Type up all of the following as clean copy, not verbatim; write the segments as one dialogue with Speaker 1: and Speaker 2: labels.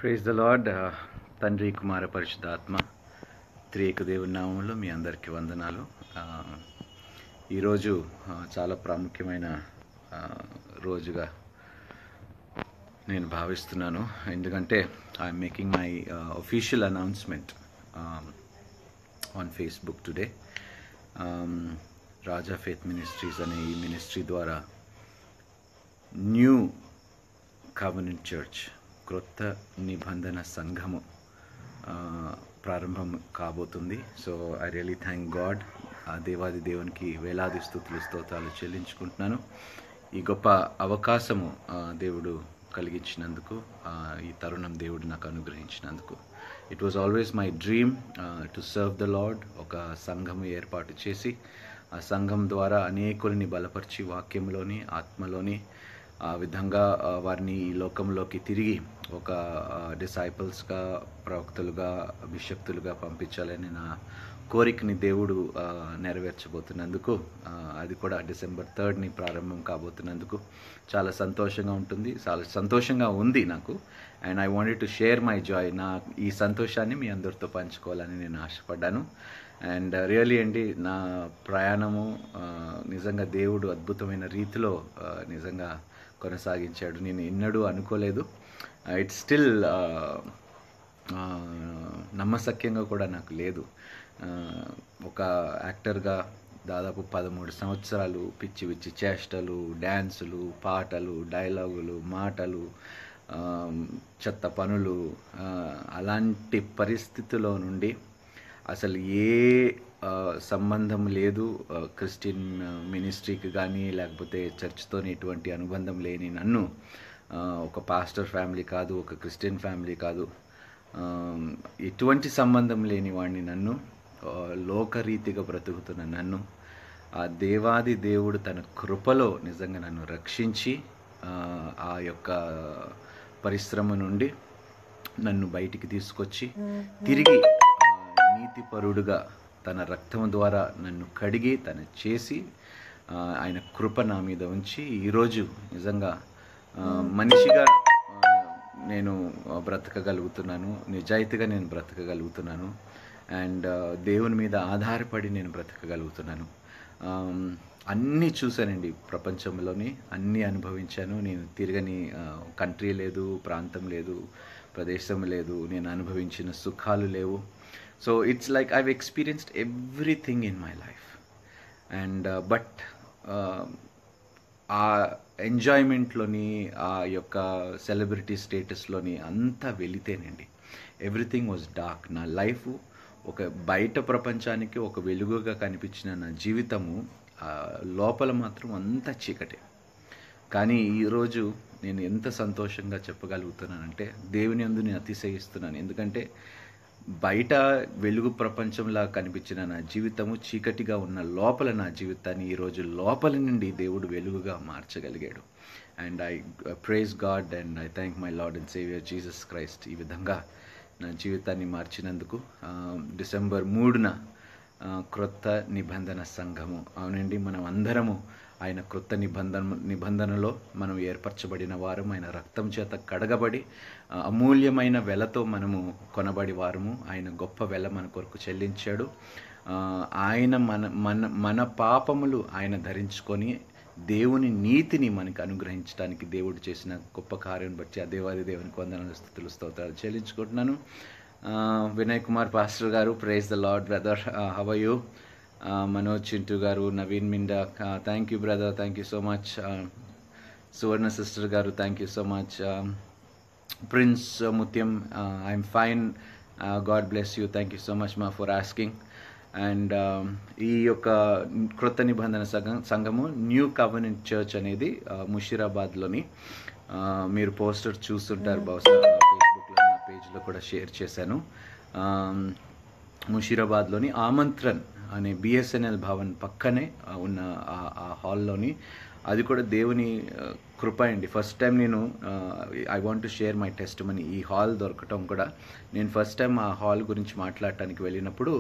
Speaker 1: Praise the lord. తండ్రి, కుమార, పరిశుద్ధాత్మ త్రియేక దేవుని నామంలో మీ అందరికీ వందనాలు. ఈరోజు చాలా ప్రాముఖ్యమైన రోజుగా నేను భావిస్తున్నాను. ఎందుకంటే I'm making my official announcement on Facebook today. Raja faith ministries అనే ఈ మినిస్ట్రీ ద్వారా న్యూ కవెనెంట్ చర్చ్, క్రొత్త నిబంధన సంఘము ప్రారంభం కాబోతుంది. So I really thank God. ఆ దేవాది దేవునికి వేలాది స్తుతులు స్తోత్రాలు చెల్లించుకుంటున్నాను. ఈ గొప్ప అవకాశము దేవుడు కలిగించినందుకు, ఈ తరుణం దేవుడు నాకు అనుగ్రహించినందుకు. It was always my dream to serve the lord. ఒక సంఘము ఏర్పాటు చేసి ఆ సంఘం ద్వారా అనేకుల్ని బలపరిచి వాక్యంలోని, ఆత్మలోని ఆ విధంగా వారిని ఈ లోకంలోకి తిరిగి ఒక డిసైపుల్స్గా, ప్రవక్తలుగా, అభిషక్తులుగా పంపించాలని నా కోరికని దేవుడు నెరవేర్చబోతున్నందుకు, అది కూడా December 3 ప్రారంభం కాబోతున్నందుకు చాలా సంతోషంగా ఉంటుంది, చాలా సంతోషంగా ఉంది నాకు. And I wanted to share my Joy. నా ఈ సంతోషాన్ని మీ అందరితో పంచుకోవాలని నేను ఆశపడ్డాను. అండ్ రియలీ అండి, నా ప్రయాణము నిజంగా దేవుడు అద్భుతమైన రీతిలో నిజంగా కొనసాగించాడు. నేను ఎన్నడూ అనుకోలేదు. ఇట్స్ స్టిల్ నమ్మశక్యంగా కూడా నాకు లేదు. ఒక యాక్టర్గా దాదాపు 13 సంవత్సరాలు పిచ్చి పిచ్చి చేష్టలు, డ్యాన్సులు, పాటలు, డైలాగులు, మాటలు, చెత్త పనులు, అలాంటి పరిస్థితిలో నుండి అసలు ఏ సంబంధం లేదు, క్రిస్టియన్ మినిస్ట్రీకి కానీ లేకపోతే చర్చ్తో ఎటువంటి అనుబంధం లేని నన్ను, ఒక పాస్టర్ ఫ్యామిలీ కాదు, ఒక క్రిస్టియన్ ఫ్యామిలీ కాదు, ఎటువంటి సంబంధం లేని వాడిని నన్ను, లోకరీతిగా బ్రతుకుతున్న నన్ను ఆ దేవాది దేవుడు తన కృపలో నిజంగా నన్ను రక్షించి ఆ యొక్క పరిశ్రమ నుండి నన్ను బయటికి తీసుకొచ్చి తిరిగి నీతిపరుడుగా తన రక్తం ద్వారా నన్ను కడిగి తను చేసి ఆయన కృప నా మీద ఉంచి ఈరోజు నిజంగా మనిషిగా నేను బ్రతకగలుగుతున్నాను, నిజాయితీగా నేను బ్రతకగలుగుతున్నాను. అండ్ దేవుని మీద ఆధారపడి నేను బ్రతకగలుగుతున్నాను. అన్నీ చూశానండి, ప్రపంచంలోని అన్నీ అనుభవించాను. నేను తిరగని కంట్రీ లేదు, ప్రాంతం లేదు, ప్రదేశం లేదు, నేను అనుభవించిన సుఖాలు లేవు. So it's like I've experienced everything in my life. And but ఆ ఎంజాయ్మెంట్లోని, ఆ యొక్క సెలబ్రిటీ స్టేటస్లోని అంతా వెళితేనండి ఎవ్రీథింగ్ వాజ్ డార్క్. నా లైఫ్ ఒక బయట ప్రపంచానికి ఒక వెలుగుగా కనిపించిన నా జీవితము లోపల మాత్రం అంతా చీకటే. కానీ ఈరోజు నేను ఎంత సంతోషంగా చెప్పగలుగుతున్నానంటే దేవుని యందు నేను అతిశయిస్తున్నాను. ఎందుకంటే బయట వెలుగు ప్రపంచంలా కనిపించిన నా జీవితము చీకటిగా ఉన్న లోపల నా జీవితాన్ని ఈరోజు లోపల నుండి దేవుడు వెలుగుగా మార్చగలిగాడు. And I praise God and I thank my lord and saviour Jesus Christ. ఈ విధంగా నా జీవితాన్ని మార్చినందుకు. December 3 క్రొత్త నిబంధన సంఘము. అవునండి, మనం అందరము ఆయన క్రొత్త నిబంధనలో మనం ఏర్పరచబడిన వారం, ఆయన రక్తం చేత కడగబడి అమూల్యమైన వెలతో మనము కొనబడి వారము. ఆయన గొప్ప వెల మన కొరకు చెల్లించాడు. ఆయన మన పాపములు ఆయన ధరించుకొని దేవుని నీతిని మనకు అనుగ్రహించడానికి దేవుడు చేసిన గొప్ప కార్యం బట్టి ఆ దేవాది దేవునికి వందనాలు, స్తుతులు, స్తోత్రాలు చెల్లించుకుంటున్నాను. Vinay Kumar pastor garu, praise the lord brother, how are you? Manoj Chintu garu, Naveen Minda, thank you brother, thank you so much. Suvarna sister garu, thank you so much. Prince Mutyam, I'm fine, God bless you, thank you so much మా ఫర్ ఆస్కింగ్. అండ్ ఈ యొక్క క్రొత్త నిబంధన సంఘము new covenant church అనేది ముషీరాబాద్లోని, మీరు poster చూస్తుంటారు బహుశా, ఫేస్బుక్లో నా పేజ్లో కూడా షేర్ చేశాను. ముషీరాబాద్లోని ఆమంత్రన్ అనే BSNL భవన్ పక్కనే ఉన్న ఆ హాల్లోని, అది కూడా దేవుని కృప అండి. ఫస్ట్ టైం నేను I want to share my testimony. ఈ హాల్ దొరకటం కూడా, నేను ఫస్ట్ టైం ఆ హాల్ గురించి మాట్లాడటానికి వెళ్ళినప్పుడు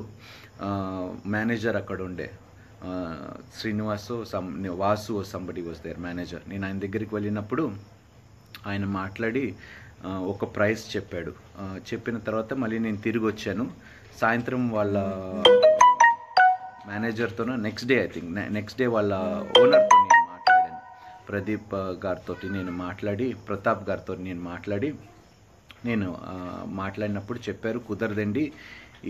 Speaker 1: మేనేజర్ అక్కడ ఉండే, Srinivasu Vasu somebody was there manager. నేను ఆయన దగ్గరికి వెళ్ళినప్పుడు ఆయన మాట్లాడి ఒక ప్రైస్ చెప్పాడు. చెప్పిన తర్వాత మళ్ళీ నేను తిరిగి వచ్చాను. సాయంత్రం వాళ్ళ మేనేజర్తోనో నెక్స్ట్ డే వాళ్ళ ఓనర్తో నేను మాట్లాడాను. ప్రదీప్ గారితో నేను మాట్లాడి, ప్రతాప్ గారితో నేను మాట్లాడినప్పుడు చెప్పారు, కుదరదండి,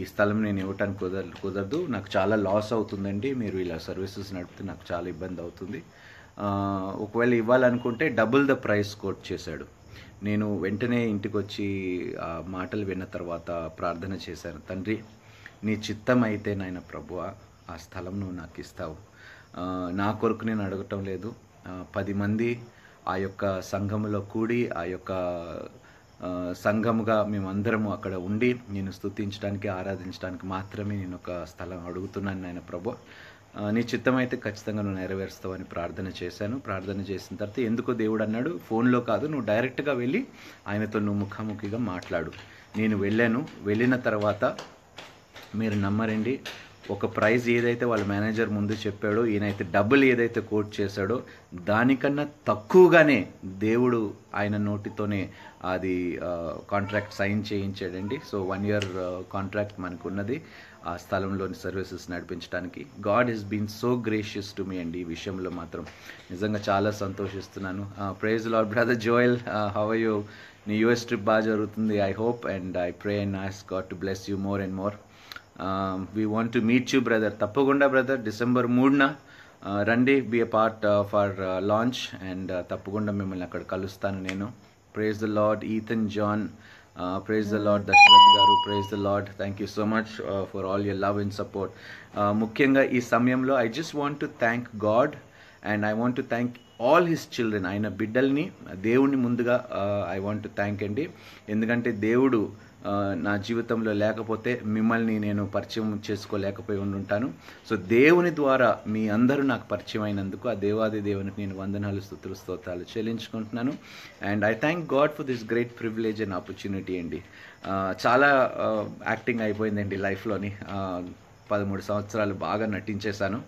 Speaker 1: ఈ స్థలం నేను ఇవ్వటానికి కుదరదు, నాకు చాలా లాస్ అవుతుందండి, మీరు ఇలా సర్వీసెస్ నడిపితే నాకు చాలా ఇబ్బంది అవుతుంది, ఒకవేళ ఇవ్వాలనుకుంటే డబుల్ ద ప్రైస్ కోట్ చేశాడు. నేను వెంటనే ఇంటికి వచ్చి ఆ మాటలు విన్న తర్వాత ప్రార్థన చేశాను. తండ్రి, నీ చిత్తం అయితే నాయన ప్రభువా, ఆ స్థలం నువ్వు నాకు ఇస్తావు. నా కొరకు నేను అడగటం లేదు, 10 మంది ఆ యొక్క సంఘములో కూడి ఆ యొక్క సంఘముగా మేమందరము అక్కడ ఉండి నేను స్తుతించడానికి, ఆరాధించడానికి మాత్రమే నేను ఒక స్థలం అడుగుతున్నాను నాయన ప్రభు. నీ చిత్తం అయితే ఖచ్చితంగా నువ్వు నెరవేరుస్తావని ప్రార్థన చేశాను. ప్రార్థన చేసిన తర్వాత ఎందుకో దేవుడు అన్నాడు, ఫోన్లో కాదు, నువ్వు డైరెక్ట్గా వెళ్ళి ఆయనతో నువ్వు ముఖాముఖిగా మాట్లాడు. నేను వెళ్ళిన తర్వాత మీరు నమ్మరండి, ఒక ప్రైజ్ ఏదైతే వాళ్ళ మేనేజర్ ముందు చెప్పాడో, ఈయనైతే డబుల్ ఏదైతే కోట్ చేశాడో దానికన్నా తక్కువగానే దేవుడు ఆయన నోటితోనే అది కాంట్రాక్ట్ సైన్ చేయించాడండి. సో 1 year కాంట్రాక్ట్ మనకు ఉన్నది ఆ స్థలంలోని సర్వీసెస్ నడిపించడానికి. God has been so gracious to me అండి. ఈ విషయంలో మాత్రం నిజంగా చాలా సంతోషిస్తున్నాను. Praise lord brother Joel, how are you? నీ యూఎస్ ట్రిప్ బాగా జరుగుతుంది, I hope, and I pray and ask God to bless you more and more. We want to meet you brother. తప్పకుండా బ్రదర్, December 3న రండి, be a part of our launch, and తప్పకుండా మిమ్మల్ని అక్కడ కలుస్తాను నేను. Praise the lord Ethan John, praise the lord Dasharath garu, praise the lord. Thank you so much for all your love and support. ముఖ్యంగా ఈ సమయంలో I just want to thank God and I want to thank all his children. ఆయన బిడ్డల్ని, దేవుణ్ణి ముందుగా I want to thank అండి. ఎందుకంటే దేవుడు నా జీవితంలో లేకపోతే మిమ్మల్ని నేను పరిచయం చేసుకోలేకపోయి ఉంటాను. సో దేవుని ద్వారా మీ అందరూ నాకు పరిచయం అయినందుకు ఆ దేవాది దేవునికి నేను వందనాలు, స్తుతులు, స్తోత్రాలు చెల్లించుకుంటున్నాను. And I thank God for this great privilege and opportunity అండి. చాలా యాక్టింగ్ అయిపోయిందండి లైఫ్లోని. 13 సంవత్సరాలు బాగా నటించేశాను.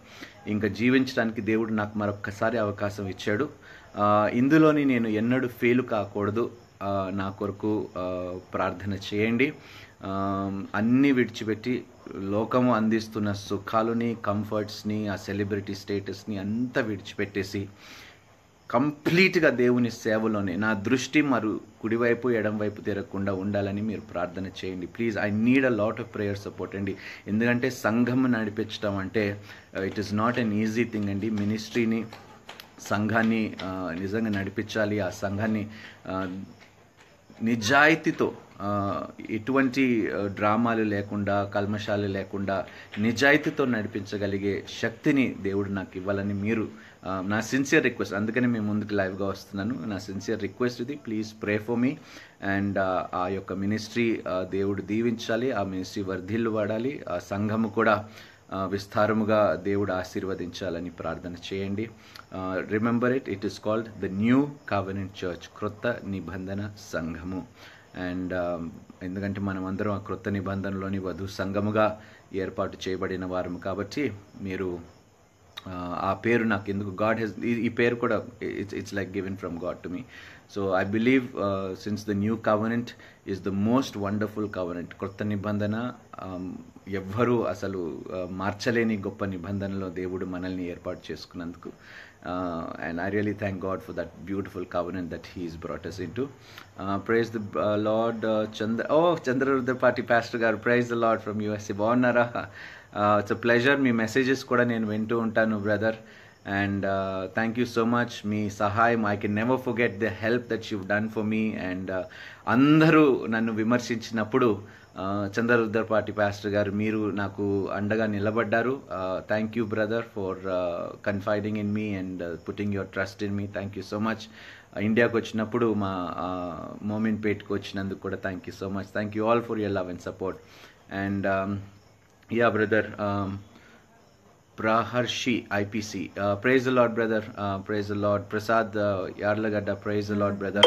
Speaker 1: ఇంకా జీవించడానికి దేవుడు నాకు మరొక్కసారి అవకాశం ఇచ్చాడు. ఇందులోని నేను ఎన్నడూ ఫెయిల్ కాకూడదు. నా కొరకు ప్రార్థన చేయండి. అన్నీ విడిచిపెట్టి లోకము అందిస్తున్న సుఖాలని, కంఫర్ట్స్ని, ఆ సెలబ్రిటీ స్టేటస్ని అంతా విడిచిపెట్టేసి కంప్లీట్గా దేవుని సేవలోనే నా దృష్టి కుడివైపు ఎడంవైపు తిరగకుండా ఉండాలని మీరు ప్రార్థన చేయండి please. I need a lot of prayer support అండి. ఎందుకంటే సంఘం నడిపించడం అంటే it is not an easy thing అండి. మినిస్ట్రీని, సంఘాన్ని నిజంగా నడిపించాలి. ఆ సంఘాన్ని నిజాయితీతో, ఎటువంటి డ్రామాలు లేకుండా, కల్మషాలు లేకుండా నిజాయితీతో నడిపించగలిగే శక్తిని దేవుడు నాకు ఇవ్వాలని మీరు నా సిన్సియర్ రిక్వెస్ట్. అందుకని మేము ముందుకు లైవ్గా వస్తున్నాను. నా సిన్సియర్ రిక్వెస్ట్ ఇది, please pray for me. And ఆ యొక్క మినిస్ట్రీ దేవుడు దీవించాలి, ఆ మినిస్ట్రీ వర్ధిల్లు వాడాలి, ఆ సంఘము కూడా విస్తారముగా దేవుడు ఆశీర్వదించాలని ప్రార్థన చేయండి. Remember it is called the new covenant church, క్రొత్త నిబంధన సంఘము. అండ్ ఎందుకంటే మనం అందరం ఆ క్రొత్త నిబంధనలోని వధు సంఘముగా ఏర్పాటు చేయబడిన వారము కాబట్టి మీరు ఆ పేరు నాకు ఎందుకు గాడ్ హెస్, ఈ పేరు కూడా it's like given from God to me. So I believe since the new covenant is the most wonderful covenant. కొత్త నిబంధన ఎవ్వరూ అసలు మార్చలేని గొప్ప నిబంధనలో దేవుడు మనల్ని ఏర్పాటు చేసుకున్నందుకు. And I really thank God for that beautiful covenant that He's brought us into. Praise the Lord. Chandra Party Pastor Garu, praise the Lord from USA. Bagunnara? It's a pleasure. మీ మెసేజెస్ కూడా నేను వింటూ ఉంటాను brother. And thank you so much. మీ సహాయం, I can never forget the help that you done for me. And అందరూ నన్ను విమర్శించినప్పుడు చంద్రరుద్రపాటి pastor గారు మీరు నాకు అండగా నిలబడ్డారు. Thank you brother for confiding in me and putting your trust in me. Thank you so much. ఇండియాకి వచ్చినప్పుడు మా మోమిన్పేట్కి వచ్చినందుకు కూడా thank you so much. Thank you all for your love and support. And yeah brother Praharshi IPC, praise the Lord brother, praise the Lord. Prasad Yarlagadda, praise the Lord brother.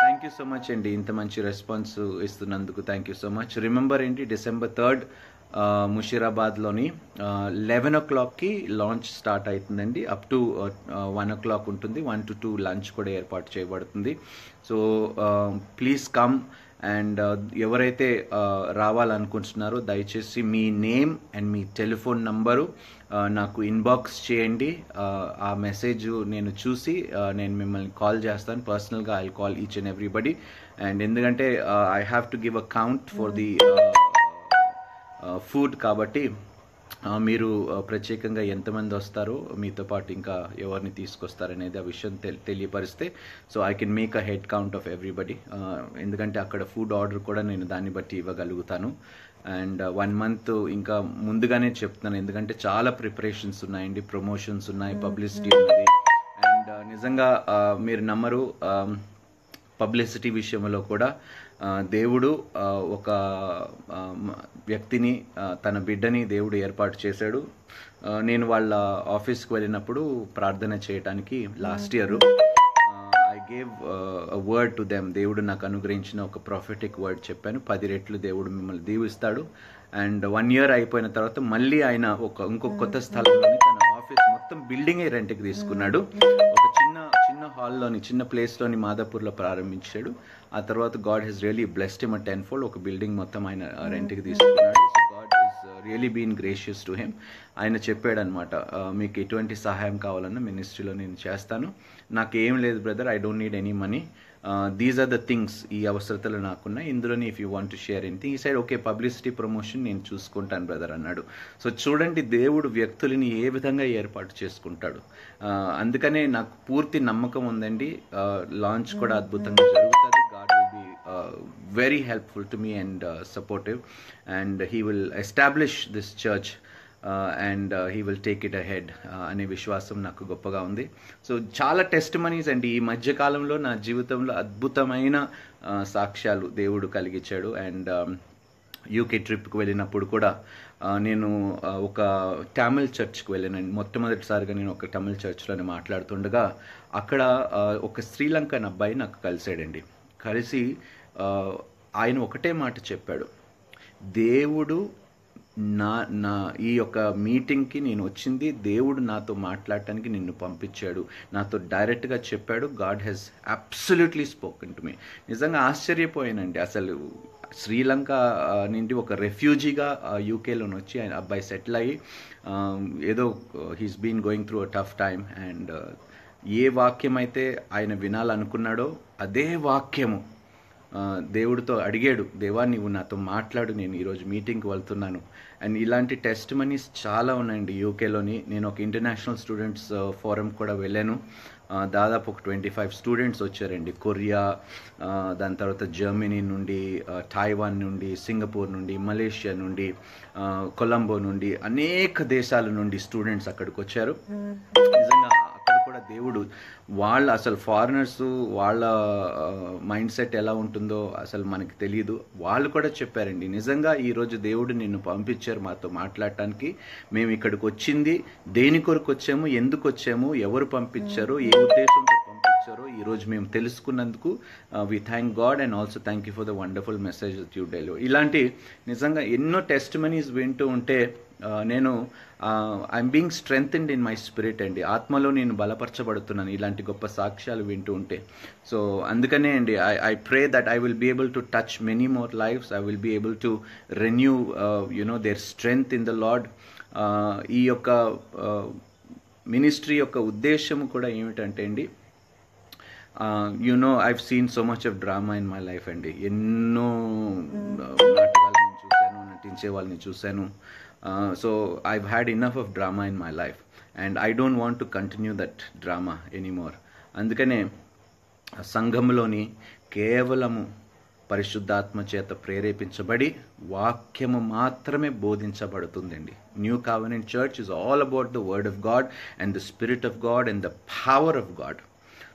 Speaker 1: Thank you so much అండి, ఇంత మంచి response ఇస్తున్నందుకు thank you so much. Remember ఏంటి, December 3rd ముషీరాబాద్లోని 11 o'clockకి launch start అవుతుందండి. Up to 1 o'clock ఉంటుంది. 1 to 2 lunch కూడా ఏర్పాటు చేయబడుతుంది. So please come. అండ్ ఎవరైతే రావాలనుకుంటున్నారో దయచేసి మీ నేమ్ అండ్ మీ టెలిఫోన్ నంబరు నాకు ఇన్బాక్స్ చేయండి. ఆ మెసేజ్ నేను చూసి నేను మిమ్మల్ని కాల్ చేస్తాను. పర్సనల్గా I call each and everybody. And ఎందుకంటే I have to give a count for the food కాబట్టి మీరు ప్రత్యేకంగా ఎంతమంది వస్తారో మీతో పాటు ఇంకా ఎవరిని తీసుకొస్తారనేది ఆ విషయం తెలియపరిస్తే so I can make a head count of everybody. ఎందుకంటే అక్కడ ఫుడ్ ఆర్డర్ కూడా నేను దాన్ని బట్టి ఇవ్వగలుగుతాను. అండ్ 1 month ఇంకా ముందుగానే చెప్తున్నాను, ఎందుకంటే చాలా ప్రిపరేషన్స్ ఉన్నాయండి, ప్రమోషన్స్ ఉన్నాయి, పబ్లిసిటీ ఉన్నది. అండ్ నిజంగా మీరు నమ్మరు, పబ్లిసిటీ విషయంలో కూడా దేవుడు ఒక వ్యక్తిని, తన బిడ్డని దేవుడు ఏర్పాటు చేశాడు. నేను వాళ్ళ ఆఫీస్కి వెళ్ళినప్పుడు ప్రార్థన చేయడానికి last year I gave a word to them. దేవుడు నాకు అనుగ్రహించిన ఒక ప్రాఫిటిక్ వర్డ్ చెప్పాను. 10 రెట్లు దేవుడు మిమ్మల్ని దీవిస్తాడు. అండ్ 1 year అయిపోయిన తర్వాత మళ్ళీ ఆయన ఇంకొక కొత్త స్థలంలోని తన ఆఫీస్ మొత్తం బిల్డింగే రెంట్కి తీసుకున్నాడు. ఒక చిన్న హాల్లోని, చిన్న ప్లేస్లోని మాదాపూర్లో ప్రారంభించాడు. ఆ తర్వాత God he's really blessed him 10-fold. ఒక బిల్డింగ్ మొత్తం ఆయన రెంట్కి తీసుకున్నాడు. So God is really been gracious to him. ఆయన చెప్పాడు అనమాట, మీకు ఎటువంటి సహాయం కావాలన్నా మినిస్ట్రీలో నేను చేస్తాను. నాకేం లేదు brother, I don't need any money, these are the things, ఈ అవసరతలు నాకున్నాయి, ఇందులోని if you want to share anything ఈ సైడ్ ఓకే పబ్లిసిటీ ప్రమోషన్ నేను చూసుకుంటాను బ్రదర్ అన్నాడు. సో చూడండి దేవుడు వ్యక్తులని ఏ విధంగా ఏర్పాటు చేసుకుంటాడు. అందుకనే నాకు పూర్తి నమ్మకం ఉందండి, లాంచ్ కూడా అద్భుతంగా జరుగుతుంది. God will be very helpful to me and supportive, and he will establish this church and he will take it ahead అనే విశ్వాసం నాకు గొప్పగా ఉంది. సో చాలా టెస్ట్ మనీస్ అండి ఈ మధ్యకాలంలో నా జీవితంలో అద్భుతమైన సాక్ష్యాలు దేవుడు కలిగించాడు. అండ్ యూకే ట్రిప్కి వెళ్ళినప్పుడు కూడా నేను ఒక టామిల్ చర్చ్కి వెళ్ళానండి. మొట్టమొదటిసారిగా నేను ఒక టామిల్ చర్చ్లోనే మాట్లాడుతుండగా అక్కడ ఒక శ్రీలంకన్ అబ్బాయి నాకు కలిసాడండి. కలిసి ఆయన ఒకటే మాట చెప్పాడు, దేవుడు నా ఈ యొక్క మీటింగ్కి నేను వచ్చింది, దేవుడు నాతో మాట్లాడటానికి నిన్ను పంపించాడు, నాతో డైరెక్ట్గా చెప్పాడు. God has absolutely spoken to me. నిజంగా ఆశ్చర్యపోయానండి. అసలు శ్రీలంక నుండి ఒక రెఫ్యూజీగా యూకేలోని వచ్చి ఆయన అబ్బాయి సెటిల్ అయ్యి ఏదో he's been going through a tough time. And ఏ వాక్యం అయితే ఆయన వినాలనుకున్నాడో అదే వాక్యము దేవుడితో అడిగాడు, దేవా నీవు నాతో మాట్లాడు, నేను ఈరోజు మీటింగ్కి వెళ్తున్నాను. అండ్ ఇలాంటి టెస్ట్ మనీస్ చాలా ఉన్నాయండి యూకేలోని. నేను ఒక ఇంటర్నేషనల్ స్టూడెంట్స్ ఫోరం కూడా వెళ్ళాను. దాదాపు ఒక 25 స్టూడెంట్స్ వచ్చారండి. కొరియా, దాని తర్వాత జర్మనీ నుండి, టైవాన్ నుండి, సింగపూర్ నుండి, మలేషియా నుండి, కొలంబో నుండి, అనేక దేశాల నుండి స్టూడెంట్స్ అక్కడికి వచ్చారు. నిజంగా అక్కడ కూడా దేవుడు వాళ్ళ అసలు ఫారినర్స్ వాళ్ళ మైండ్ సెట్ ఎలా ఉంటుందో అసలు మనకి తెలియదు. వాళ్ళు కూడా చెప్పారండి, నిజంగా ఈరోజు దేవుడు నిన్ను పంపించారు మాతో మాట్లాడటానికి. మేము ఇక్కడికి వచ్చింది దేని కొరకు వచ్చాము, ఎందుకు వచ్చాము, ఎవరు పంపించారు, ఏ ఉద్దేశంతో పంపించారో ఈరోజు మేము తెలుసుకున్నందుకు we thank God and also thank you for the wonderful message that you deliver. ఇలాంటి నిజంగా ఎన్నో టెస్ట్ మనీస్ వింటూ ఉంటే నేను I'm being strengthened in my spirit అండి. ఆత్మలో నేను బలపరచబడుతున్నాను ఇలాంటి గొప్ప సాక్ష్యాలు వింటూ ఉంటే. సో అందుకనే అండి I pray that I will be able to touch many more lives. I will be able to renew their strength in the Lord. ఈ యొక్క మినిస్ట్రీ యొక్క ఉద్దేశం కూడా ఏమిటంటే అండి, I've seen so much of drama in my life అండి. ఎన్నో నాటకాలను చూశాను, నటించే వాళ్ళని చూశాను. So I've had enough of drama in my life and I don't want to continue that drama anymore. అందుకనే సంఘంలోని కేవలము పరిశుద్ధాత్మ చేత ప్రేరేపించబడి వాక్యము మాత్రమే బోధించబడుతుందండి. New covenant church is all about the word of God and the spirit of God and the power of God.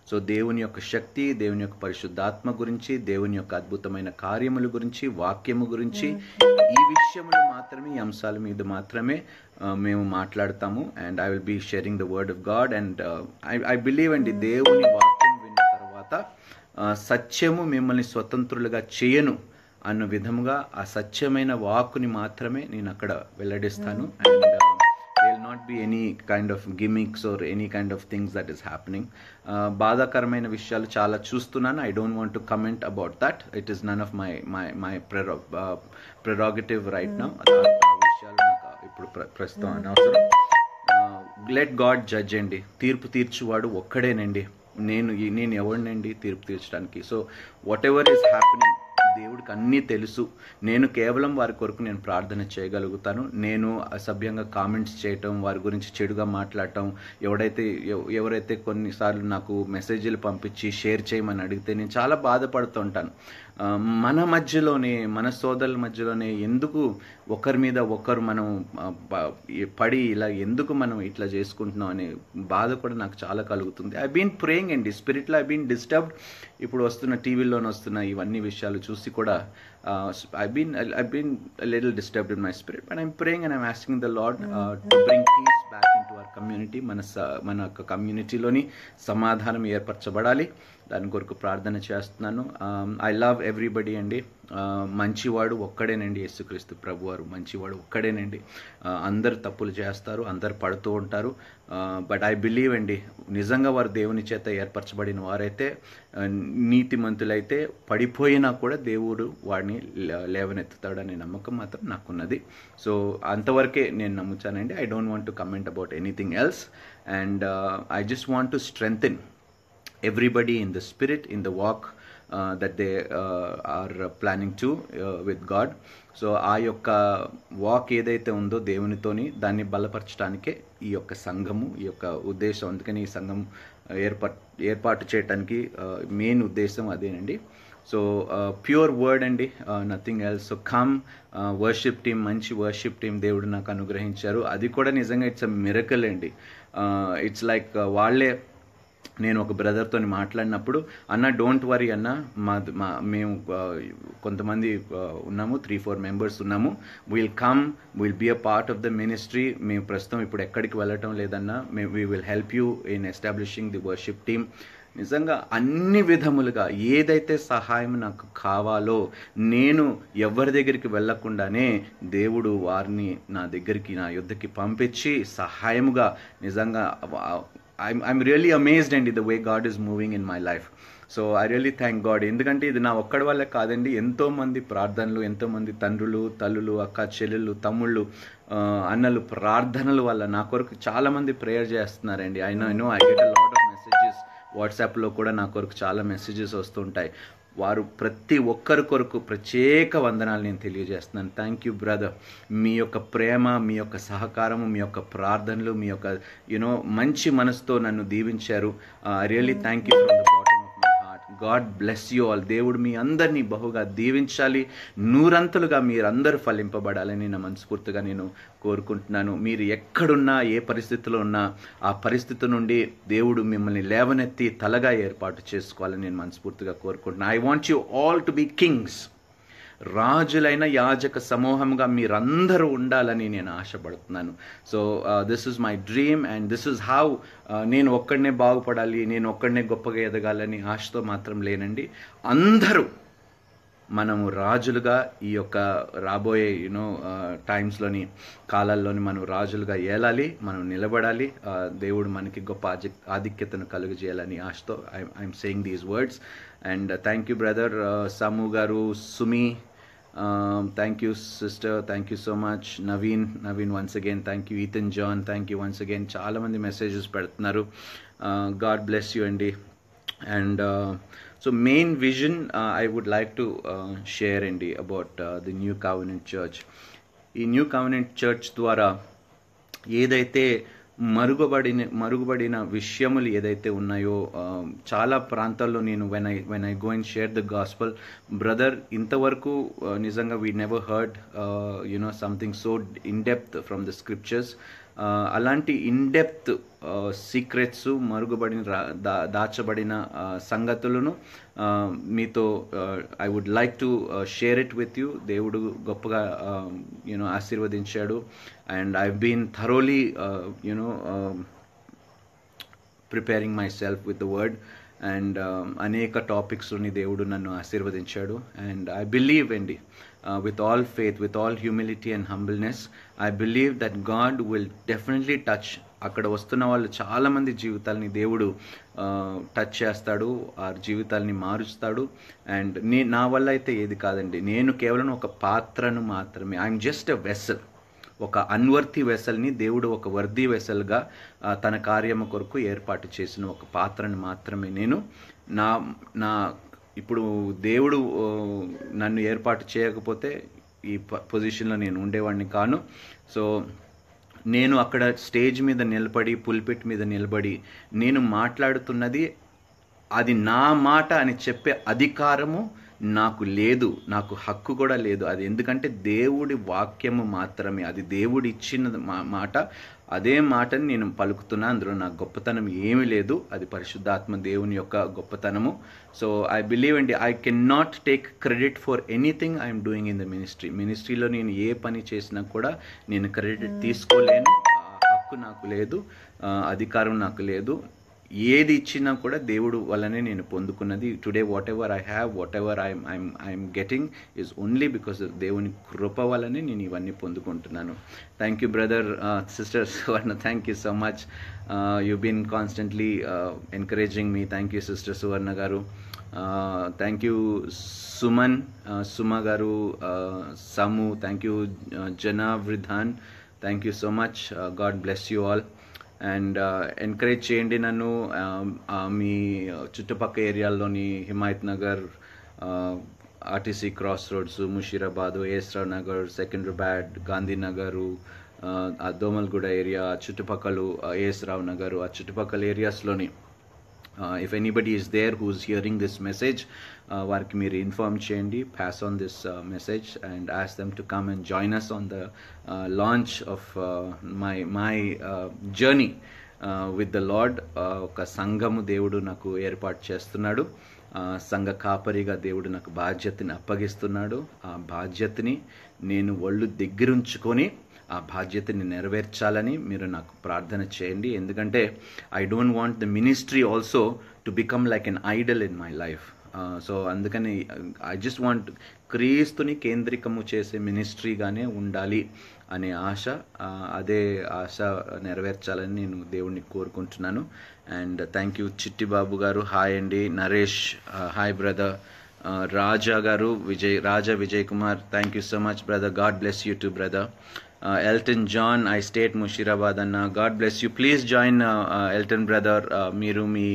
Speaker 1: So దేవుని యొక్క శక్తి, దేవుని యొక్క పరిశుద్ధాత్మ గురించి, దేవుని యొక్క అద్భుతమైన కార్యముల గురించి, వాక్యము గురించి, ఈ విషయములు మాత్రమే, ఈ అంశాల మీద మాత్రమే మేము మాట్లాడతాము. And I will be sharing the word of God. And I believe అండి, దేవుని వాక్యం విన్న తర్వాత సత్యము మిమ్మల్ని స్వతంత్రులుగా చేయను అన్న విధముగా ఆ సత్యమైన వాక్కుని మాత్రమే నేను అక్కడ వెల్లడిస్తాను. And there will not be any kind of gimmicks or any kind of things that is happening. బాధాకరమైన విషయాలు చాలా చూస్తున్నాను. I don't want to comment about that. It is none of my prerogative right now. ఆ విషయాలు నాకు ఇప్పుడు ప్రస్తుతం అనవసరం. లెట్ గాడ్ జడ్జ్ అండి. తీర్పు తీర్చువాడు ఒక్కడేనండి. నేను ఎవరినండి తీర్పు తీర్చడానికి? So what ever is happening, దేవుడికి అన్నీ తెలుసు. నేను కేవలం వారి కొరకు నేను ప్రార్థన చేయగలుగుతాను. నేను అసభ్యంగా కామెంట్స్ చేయటం, వారి గురించి చెడుగా మాట్లాడటం, ఎవరైతే కొన్నిసార్లు నాకు మెసేజ్లు పంపించి షేర్ చేయమని అడిగితే నేను చాలా బాధపడుతూ ఉంటాను. మన మధ్యలోనే, మన సోదరుల మధ్యలోనే ఎందుకు ఒకరి మీద ఒకరు మనం పడి ఇలా ఎందుకు మనం ఇట్లా చేసుకుంటున్నాం అనే బాధ కూడా నాకు చాలా కలుగుతుంది. ఐ బీన్ ప్రేయింగ్ అండి, స్పిరిట్లో ఐ బీన్ డిస్టర్బ్డ్. ఇప్పుడు వస్తున్న టీవీలోనే వస్తున్న ఇవన్నీ విషయాలు చూసి కూడా I've been a little disturbed in my spirit, but I'm praying and I'm asking the Lord to bring peace back into our community. మన కమ్యూనిటీలోని సమాధానం ఏర్పరచబడాలి. దాని కొరకు ప్రార్థన చేస్తున్నాను. ఐ లవ్ ఎవ్రీబడి అండి. మంచివాడు ఒక్కడేనండి, యేసుక్రీస్తు ప్రభువారు మంచివాడు ఒక్కడేనండి. అందరు తప్పులు చేస్తారు, అందరు పడుతూ ఉంటారు. బట్ ఐ బిలీవ్ అండి, నిజంగా వారు దేవుని చేత ఏర్పరచబడిన వారైతే, నీతిమంతులైతే పడిపోయినా కూడా దేవుడు వాడిని లేవనెత్తుతాడనే నమ్మకం మాత్రం నాకున్నది. సో అంతవరకే నేను నమ్ముతానండి. I don't want to comment about anything else. And I just want to strengthen everybody in the spirit, in the walk that they are planning to with God. So ఆ యొక్క వాక్ ఏదైతే ఉందో దేవునితోని, దాన్ని బలపరచడానికే ఈ యొక్క సంఘము, ఈ యొక్క ఉద్దేశం. అందుకని ఈ సంఘం ఏర్పాటు చేయడానికి మెయిన్ ఉద్దేశం అదేనండి. సో ప్యూర్ వర్డ్ అండి, nothing else. So come worship team, మంచి వర్షిప్ టీమ్ దేవుడు నాకు అనుగ్రహించారు. అది కూడా నిజంగా ఇట్స్ అ మిరకల్ అండి. ఇట్స్ లైక్ వాళ్ళే, నేను ఒక బ్రదర్తో మాట్లాడినప్పుడు, అన్న డోంట్ వరీ అన్న, మేము కొంతమంది ఉన్నాము, 3-4 మెంబర్స్ ఉన్నాము, will be a part of the ministry. మేము ప్రస్తుతం ఇప్పుడు ఎక్కడికి వెళ్ళటం లేదన్నా, we will help you in establishing the worship team. నిజంగా అన్ని విధములుగా ఏదైతే సహాయం నాకు కావాలో, నేను ఎవరి దగ్గరికి వెళ్ళకుండానే దేవుడు వారిని నా యుద్ధకి పంపించి సహాయముగా, నిజంగా I'm really amazed అండి the way God is moving in my life. So I really thank God. ఎందుకంటే ఇది నా ఒక్కడి వల్లే కాదండి, ఎంతోమంది ప్రార్థనలు, ఎంతోమంది తండ్రులు, తల్లులు, అక్క చెల్లెళ్ళు, తమ్ముళ్ళు, అన్నలు ప్రార్థనల వల్ల నా కొరకు చాలామంది ప్రేయర్ చేస్తున్నారండి. I know I get a lot of messages. వాట్సాప్లో కూడా నా కొరకు చాలా మెసేజెస్ వస్తుంటాయి. వారు ప్రతి ఒక్కరి కొరకు ప్రత్యేక వందనాలు నేను తెలియజేస్తున్నాను. Thank you brother. మీ యొక్క ప్రేమ, మీ యొక్క సహకారము, మీ యొక్క ప్రార్థనలు, మీ యొక్క మంచి మనసుతో నన్ను దీవించారు. I really thank you from the bottom of my heart. God bless you all. దేవుడు మీ అందరినీ బహుగా దీవించాలి. నూరంతలుగా మీరందరూ ఫలింపబడాలని నా మనస్ఫూర్తిగా నేను కోరుకుంటున్నాను. మీరు ఎక్కడున్నా, ఏ పరిస్థితిలో ఉన్నా, ఆ పరిస్థితి నుండి దేవుడు మిమ్మల్ని లేవనెత్తి తలగా ఏర్పాటు చేసుకోవాలని నేను మనస్ఫూర్తిగా కోరుకుంటున్నాను. I want you all to be kings. రాజులైన యాజక సమూహంగా మీరందరూ ఉండాలని నేను ఆశపడుతున్నాను. So this is my dream and this is how. నేను ఒక్కడనే బాగుపడాలి, నేను ఒక్కడనే గొప్పగా ఎదగాలని ఆశతో మాత్రం లేనండి. అందరూ మనము రాజులుగా ఈ యొక్క రాబోయే టైమ్స్లోని, కాలాల్లోని మనం రాజులుగా ఏలాలి, మనం నిలబడాలి. దేవుడు మనకి గొప్ప ఆధిక్యతను కలుగజేయాలని ఆశతో I'm saying these words. And thank you brother Samu garu, Sumi, thank you sister, thank you so much. Naveen once again thank you. Ethan John thank you once again. చాలామంది మెసేజెస్ పెడుతున్నారు. గాడ్ బ్లెస్ యూ అండి. And so main vision I would like to share andi about the New Covenant Church. ఈ new covenant church ద్వారా ఏదైతే మరుగుబడిన విషయములు ఏదైతే ఉన్నాయో, చాలా ప్రాంతాల్లో నేను when I go and share the gospel, brother ఇంతవరకు నిజంగా we never heard something so in depth from the scriptures. అలాంటి ఇన్డెప్త్ సీక్రెట్స్, మరుగుబడిన దాచబడిన సంగతులను మీతో I would like to share it with you. దేవుడు గొప్పగా ఆశీర్వదించాడు. And I been thoroughly preparing myself with the word, అండ్ అనేక టాపిక్స్లోని దేవుడు నన్ను ఆశీర్వదించాడు. అండ్ ఐ బిలీవ్ అండి, with all faith, with all humility and humbleness, I believe that God will definitely touch. అక్కడ వస్తున్న వాళ్ళు చాలామంది జీవితాలని దేవుడు టచ్ చేస్తాడు, ఆ జీవితాలని మారుస్తాడు. అండ్ నా వల్ల అయితే ఏది కాదండి, నేను కేవలం ఒక పాత్రను మాత్రమే. ఐఎమ్ జస్ట్ ఎ వెసల్, ఒక అన్వర్తి వెసల్ని దేవుడు ఒక వర్ది వెసల్గా తన కార్యము కొరకు ఏర్పాటు చేసిన ఒక పాత్రను మాత్రమే నేను. నా ఇప్పుడు దేవుడు నన్ను ఏర్పాటు చేయకపోతే ఈ పొజిషన్లో నేను ఉండేవాడిని కాను. సో నేను అక్కడ స్టేజ్ మీద నిలబడి, పుల్పిట్ మీద నిలబడి నేను మాట్లాడుతున్నది అది నా మాట అని చెప్పే అధికారము నాకు లేదు, నాకు హక్కు కూడా లేదు. అది ఎందుకంటే దేవుడి వాక్యము మాత్రమే, అది దేవుడు ఇచ్చిన మాట. అదే మాటని నేను పలుకుతున్నా, అందులో నాకు గొప్పతనం ఏమీ లేదు, అది పరిశుద్ధాత్మ దేవుని యొక్క గొప్పతనము. సో ఐ బిలీవ్ అండి, I can not take credit for anything I'm doing in the మినిస్ట్రీలో నేను ఏ పని చేసినా కూడా నేను క్రెడిట్ తీసుకోలేను. హక్కు నాకు లేదు, అధికారం నాకు లేదు. ఏది ఇచ్చినా కూడా దేవుడు వల్లనే నేను పొందుకున్నది. Today whatever I have, whatever I'm getting is only because దేవుని కృప వల్లనే నేను ఇవన్నీ పొందుకుంటున్నాను. Thank you brother, sister Suvarna, thank you so much. You been constantly encouraging me. Thank you sister Suvarna garu. Thank you Suman, Suma గారు, సము, thank you Jana Vridhan, thank you so much. God bless you all. And encourage చేయండి నన్ను. మీ చుట్టుపక్కల ఏరియాల్లోని Himayat Nagar, RTC cross roads, Musheerabad, Esrao Nagar, Secunderabad, Gandhinagar, Domalguda area చుట్టుపక్కల, ఏస్రావ్ నగరు, ఆ చుట్టుపక్కల ఏరియాస్లోని if anybody is there who is hearing this message, వారికి మీరు ఇన్ఫార్మ్ చేయండి, pass on this message and ask them to come and join us on the launch of my journey with the Lord. ఒక సంఘము దేవుడు నాకు ఏర్పాటు చేస్తున్నాడు, సంఘ కాపరిగా దేవుడు నాకు బాధ్యతని అప్పగిస్తున్నాడు. ఆ బాధ్యతని నేను ఒళ్ళు దగ్గరుంచుకొని ఆ బాధ్యతని నెరవేర్చాలని మీరు నాకు ప్రార్థన చేయండి. ఎందుకంటే I don't want the ministry also to become like an Idol in my life. So అందుకని ఐ జస్ట్ వాంట్ క్రీస్తుని కేంద్రికము చేసే మినిస్ట్రీగానే ఉండాలి అనే ఆశ, అదే ఆశ నెరవేర్చాలని నేను దేవుణ్ణి కోరుకుంటున్నాను. అండ్ థ్యాంక్ యూ చిట్టిబాబు గారు, హాయ్ అండి. Naresh, hi brother. Raja garu, Raja Vijay Kumar, thank you so much brother. God bless you too brother. Elton John, I stayed Mushirabad Anna, God bless you. Please join Elton brother, Miru, me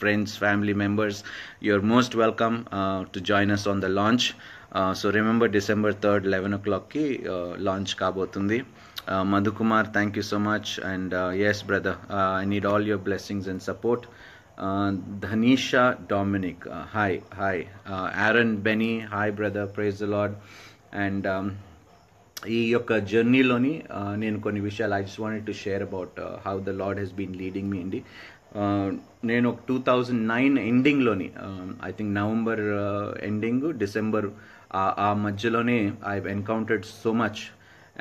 Speaker 1: friends, family members, you're most welcome to join us on the launch. So remember December 3rd 11 o'clock ki launch kabotundi. Madhu Kumar, thank you so much. And yes brother, I need all your blessings and support. Dhanisha Dominic, hi. Aaron Benny, hi brother, praise the Lord. And ఈ యొక్క జర్నీలోని నేను కొన్ని విషయాలు I just wanted to share about how the lord has been leading me అండి. నేను 2009 ఎండింగ్లోని, I think November ending, December ఆ మధ్యలోనే I encountered so much.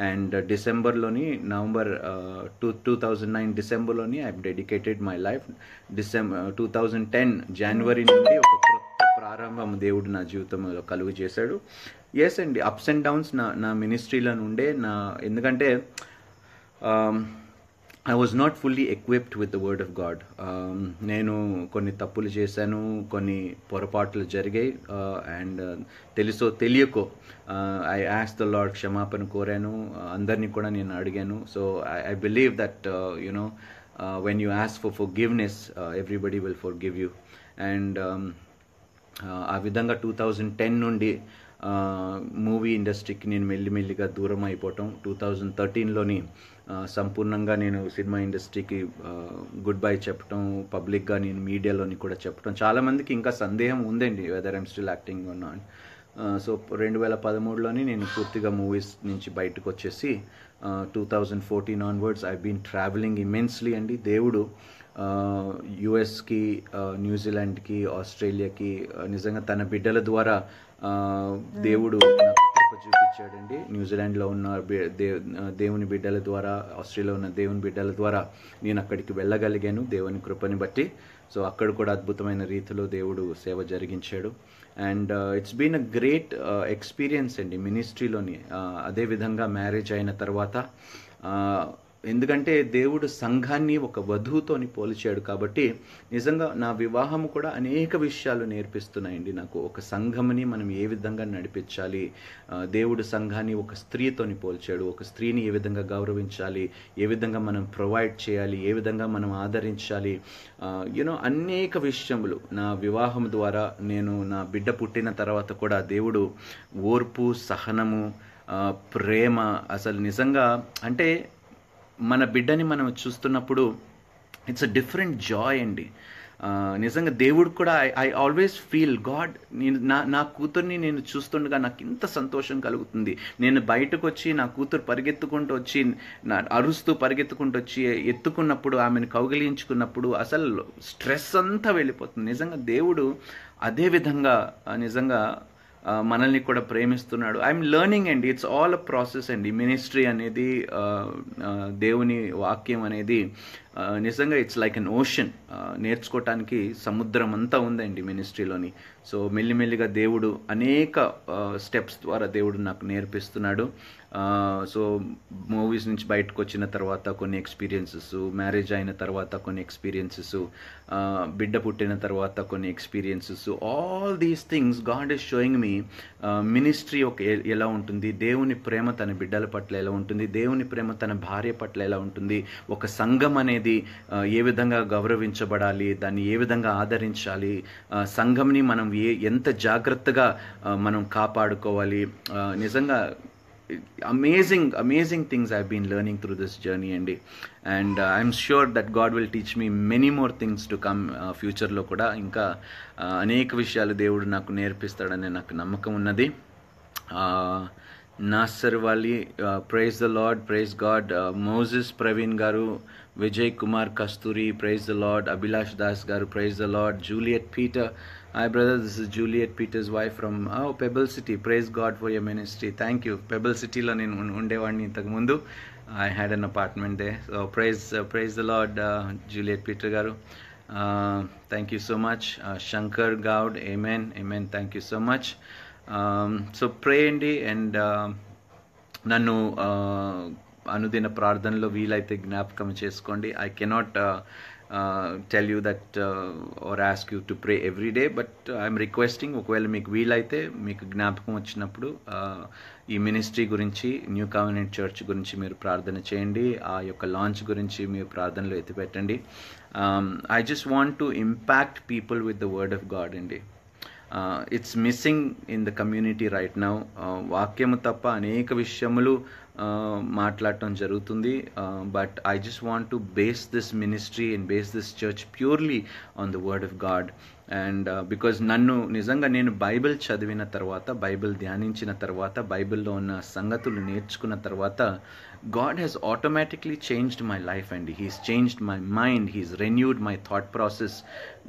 Speaker 1: And డిసెంబర్లోని, నవంబర్ 2009 డిసెంబర్లోని ఐ డెడికేటెడ్ మై లైఫ్. 2010 జనవరి నుండి ఒక కొత్త ప్రారంభం దేవుడు నా జీవితంలో కలుగు చేశాడు. ఎస్ అండి, అప్స్ అండ్ డౌన్స్ నా మినిస్ట్రీలో ఉండే ఎందుకంటే I was not fully equipped with the word of God. నేను కొన్ని తప్పులు చేశాను, కొన్ని పొరపాట్లు జరిగాయి. అండ్ తెలుసో తెలియకో ఐ ఆస్క్ ద లార్డ్, క్షమాపణ కోరాను, అందరినీ కూడా నేను అడిగాను. So I believe that you know when you ask for forgiveness, everybody will forgive you. And ఆ విధంగా 2010 నుండి మూవీ ఇండస్ట్రీకి నేను మెల్లిమెల్లిగా దూరం అయిపోవటం. 2013లోని సంపూర్ణంగా నేను సినిమా ఇండస్ట్రీకి గుడ్ బై చెప్పటం, పబ్లిక్గా నేను మీడియాలోని కూడా చెప్పటం. చాలామందికి ఇంకా సందేహం ఉందండి whether I'm still acting or not. So 2013లోని నేను పూర్తిగా మూవీస్ నుంచి బయటకు వచ్చేసి 2014 onwards I been travelling immensely అండి. దేవుడు యుఎస్కి, న్యూజిలాండ్కి, ఆస్ట్రేలియాకి నిజంగా తన బిడ్డల ద్వారా దేవుడు నాకు కృప చూపించాడండి. న్యూజిలాండ్లో ఉన్న దేవుని బిడ్డల ద్వారా, ఆస్ట్రేలియాలో ఉన్న దేవుని బిడ్డల ద్వారా నేను అక్కడికి వెళ్ళగలిగాను దేవుని కృపని బట్టి. సో అక్కడ కూడా అద్భుతమైన రీతిలో దేవుడు సేవ జరిగించాడు. And it's been a great experience అండి మినిస్ట్రీలోని. అదేవిధంగా మ్యారేజ్ అయిన తర్వాత ఎందుకంటే దేవుడు సంఘాన్ని ఒక వధువుతోని పోల్చాడు కాబట్టి నిజంగా నా వివాహం కూడా అనేక విషయాలు నేర్పిస్తున్నాయండి నాకు. ఒక సంఘముని మనం ఏ విధంగా నడిపించాలి, దేవుడు సంఘాన్ని ఒక స్త్రీతోని పోల్చాడు. ఒక స్త్రీని ఏ విధంగా గౌరవించాలి, ఏ విధంగా మనం ప్రొవైడ్ చేయాలి, ఏ విధంగా మనం ఆదరించాలి, అనేక విషయములు నా వివాహం ద్వారా నేను నా బిడ్డ పుట్టిన తర్వాత కూడా దేవుడు ఓర్పు, సహనము, ప్రేమ, అసలు నిజంగా అంటే మన బిడ్డని మనం చూస్తున్నప్పుడు ఇట్స్ అ డిఫరెంట్ జాయ్ అండి. నిజంగా దేవుడు కూడా ఐ ఆల్వేస్ ఫీల్ గాడ్, నేను నా కూతుర్ని నేను చూస్తుండగా నాకు ఇంత సంతోషం కలుగుతుంది. నేను బయటకు వచ్చి నా కూతురు పరిగెత్తుకుంటూ వచ్చి అరుస్తూ పరిగెత్తుకుంటూ వచ్చి ఎత్తుకున్నప్పుడు, ఆమెను కౌగిలించుకున్నప్పుడు అసలు స్ట్రెస్ అంతా వెళ్ళిపోతుంది. నిజంగా దేవుడు అదే విధంగా నిజంగా మనల్ని కూడా ప్రేమిస్తున్నాడు. ఐఎమ్ లెర్నింగ్ అండి, ఇట్స్ ఆల్ అ ప్రాసెస్ అండి. మినిస్ట్రీ అనేది, దేవుని వాక్యం అనేది నిజంగా ఇట్స్ లైక్ అన్ ఓషన్. నేర్చుకోవటానికి సముద్రం అంతా ఉందండి మినిస్ట్రీలోని. సో మెల్లిమెల్లిగా దేవుడు అనేక స్టెప్స్ ద్వారా దేవుడు నాకు నేర్పిస్తున్నాడు. సో మూవీస్ నుంచి బయటకు వచ్చిన తర్వాత కొన్ని ఎక్స్పీరియన్సెస్, మ్యారేజ్ అయిన తర్వాత కొన్ని ఎక్స్పీరియన్సెస్, బిడ్డ పుట్టిన తర్వాత కొన్ని experiences, all these things God is showing me ministry ఎలా ఉంటుంది, దేవుని ప్రేమ తన బిడ్డల పట్ల ఎలా ఉంటుంది, దేవుని ప్రేమ తన భార్య పట్ల ఎలా ఉంటుంది, ఒక సంఘం అనేది ఏ విధంగా గౌరవించబడాలి, దాన్ని ఏ విధంగా ఆదరించాలి, సంఘంని మనం ఎంత జాగ్రత్తగా మనం కాపాడుకోవాలి. నిజంగా amazing things I've been learning through this journey అండి. And I'm sure that God will teach me many more things to come. ఫ్యూచర్లో కూడా ఇంకా అనేక విషయాలు దేవుడు నాకు నేర్పిస్తాడని నాకు నమ్మకం ఉన్నది. Nasar Vali, praise the lord, praise God. Moses Praveen garu, Vijay Kumar Kasturi, praise the lord. Abhilash Das garu, praise the lord. Juliet Peter, hi brother, this is Juliet Peter's wife from Pebble City. Praise God for your ministry. Thank you. Pebble City lo nenu undevani intaku mundu. I had an apartment there. So praise the Lord, Juliet Peter garu. Thank you so much. Shankar Gaud, amen. Thank you so much. So pray andi, and nannu అనుదిన ప్రార్థనలో వీలైతే జ్ఞాపకం చేసుకోండి. I cannot tell you that or ask you to pray every day, but I'm requesting, ఒకవేళ మీకు వీలైతే మీకు జ్ఞాపకం వచ్చినప్పుడు ఈ మినిస్ట్రీ గురించి, న్యూ కవెనెంట్ చర్చ్ గురించి మీరు ప్రార్థన చేయండి. ఆ యొక్క లాంచ్ గురించి మీరు ప్రార్థనలో ఎత్తిపెట్టండి. I just want to impact people with the word of God అండి. It's missing in the community right now. వాక్యము తప్ప అనేక విషయములు మాట్లాడటం జరుగుతుంది. But I just want to base this ministry and base this church purely on the word of God. And because నేను Bible చదివిన తర్వాత, బైబిల్ ధ్యానించిన తర్వాత, బైబిల్లో ఉన్న సంగతులు నేర్చుకున్న తర్వాత God has automatically changed my life and He's changed my mind, He's renewed my thought process.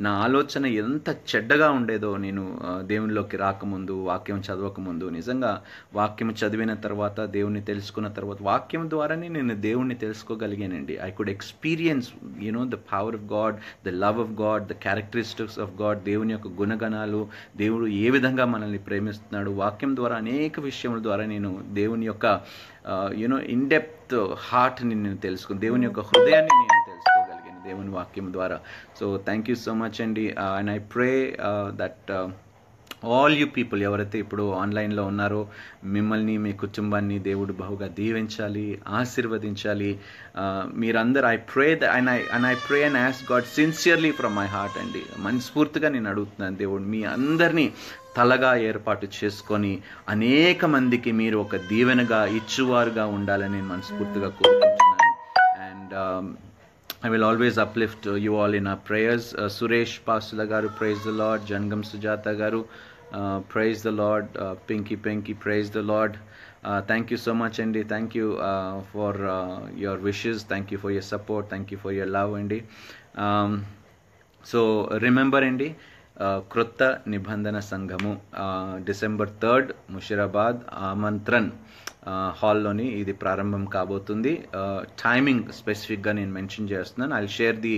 Speaker 1: నా ఆలోచన ఎంత చెడ్డగా ఉండేదో నేను దేవునిలోకి రాకముందు, వాక్యం చదవకముందు, నిజంగా వాక్యం చదివిన తర్వాత, దేవుని తెలుసుకున్న తర్వాత, వాక్యం ద్వారానే నేను దేవుణ్ణి తెలుసుకోగలిగానండి. I could experience the power of God, the love of God, the characteristics of God, దేవుని యొక్క గుణగణాలు, దేవుడు ఏ విధంగా మనల్ని ప్రేమిస్తున్నాడు. వాక్యం ద్వారా అనేక విషయముల ద్వారా నేను దేవుని యొక్క ఇన్ డెప్త్ హార్ట్ని నేను తెలుసుకుని, దేవుని యొక్క హృదయాన్ని నేను తెలుసుకోగలిగాను దేవుని వాక్యం ద్వారా. So thank you so much అండి. And I pray that all you people ఎవరైతే ఇప్పుడు ఆన్లైన్లో ఉన్నారో, మిమ్మల్ని, మీ కుటుంబాన్ని దేవుడు బహుగా దీవించాలి, ఆశీర్వదించాలి. మీరందరూ I pray and I pray and ask God sincerely from my heart అండి. మనస్ఫూర్తిగా నేను అడుగుతున్నాను, దేవుడు మీ అందరినీ తలగా ఏర్పాటు చేసుకొని అనేక మందికి మీరు ఒక దీవెనగా ఇచ్చువారుగా ఉండాలని నేను మనస్ఫూర్తిగా కోరుకుంటున్నాను. And I will always uplift you all in our prayers. Suresh Pasula garu, praise the Lord. Jangam Sujata garu, praise the Lord. Pinky, praise the Lord. Thank you so much, Andy. Thank you for your wishes. Thank you for your support. Thank you for your love, Andy. So remember, Andy, క్రొత్త నిబంధన సంఘము December 3 Musheerabad ఆమంత్రన్ హాల్లోని ఇది ప్రారంభం కాబోతుంది. Timing స్పెసిఫిక్గా నేను mention చేస్తున్నాను. I share the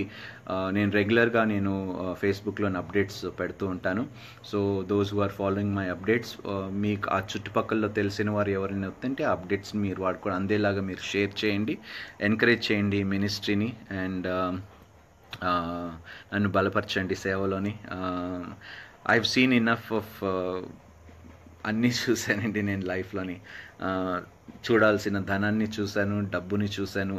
Speaker 1: నేను రెగ్యులర్గా నేను ఫేస్బుక్లో అప్డేట్స్ పెడుతూ ఉంటాను. So those who are following my updates, మీకు ఆ చుట్టుపక్కల తెలిసిన వారు ఎవరైనా వస్తుంటే ఆ అప్డేట్స్ని మీరు వాడుకోవడం అందేలాగా మీరు షేర్ చేయండి, ఎంకరేజ్ చేయండి మినిస్ట్రీని, అండ్ నన్ను బలపరచండి సేవలోని. I have seen enough of అన్నీ చూశానండి నేను లైఫ్లోని. చూడాల్సిన ధనాన్ని చూశాను, డబ్బుని చూశాను.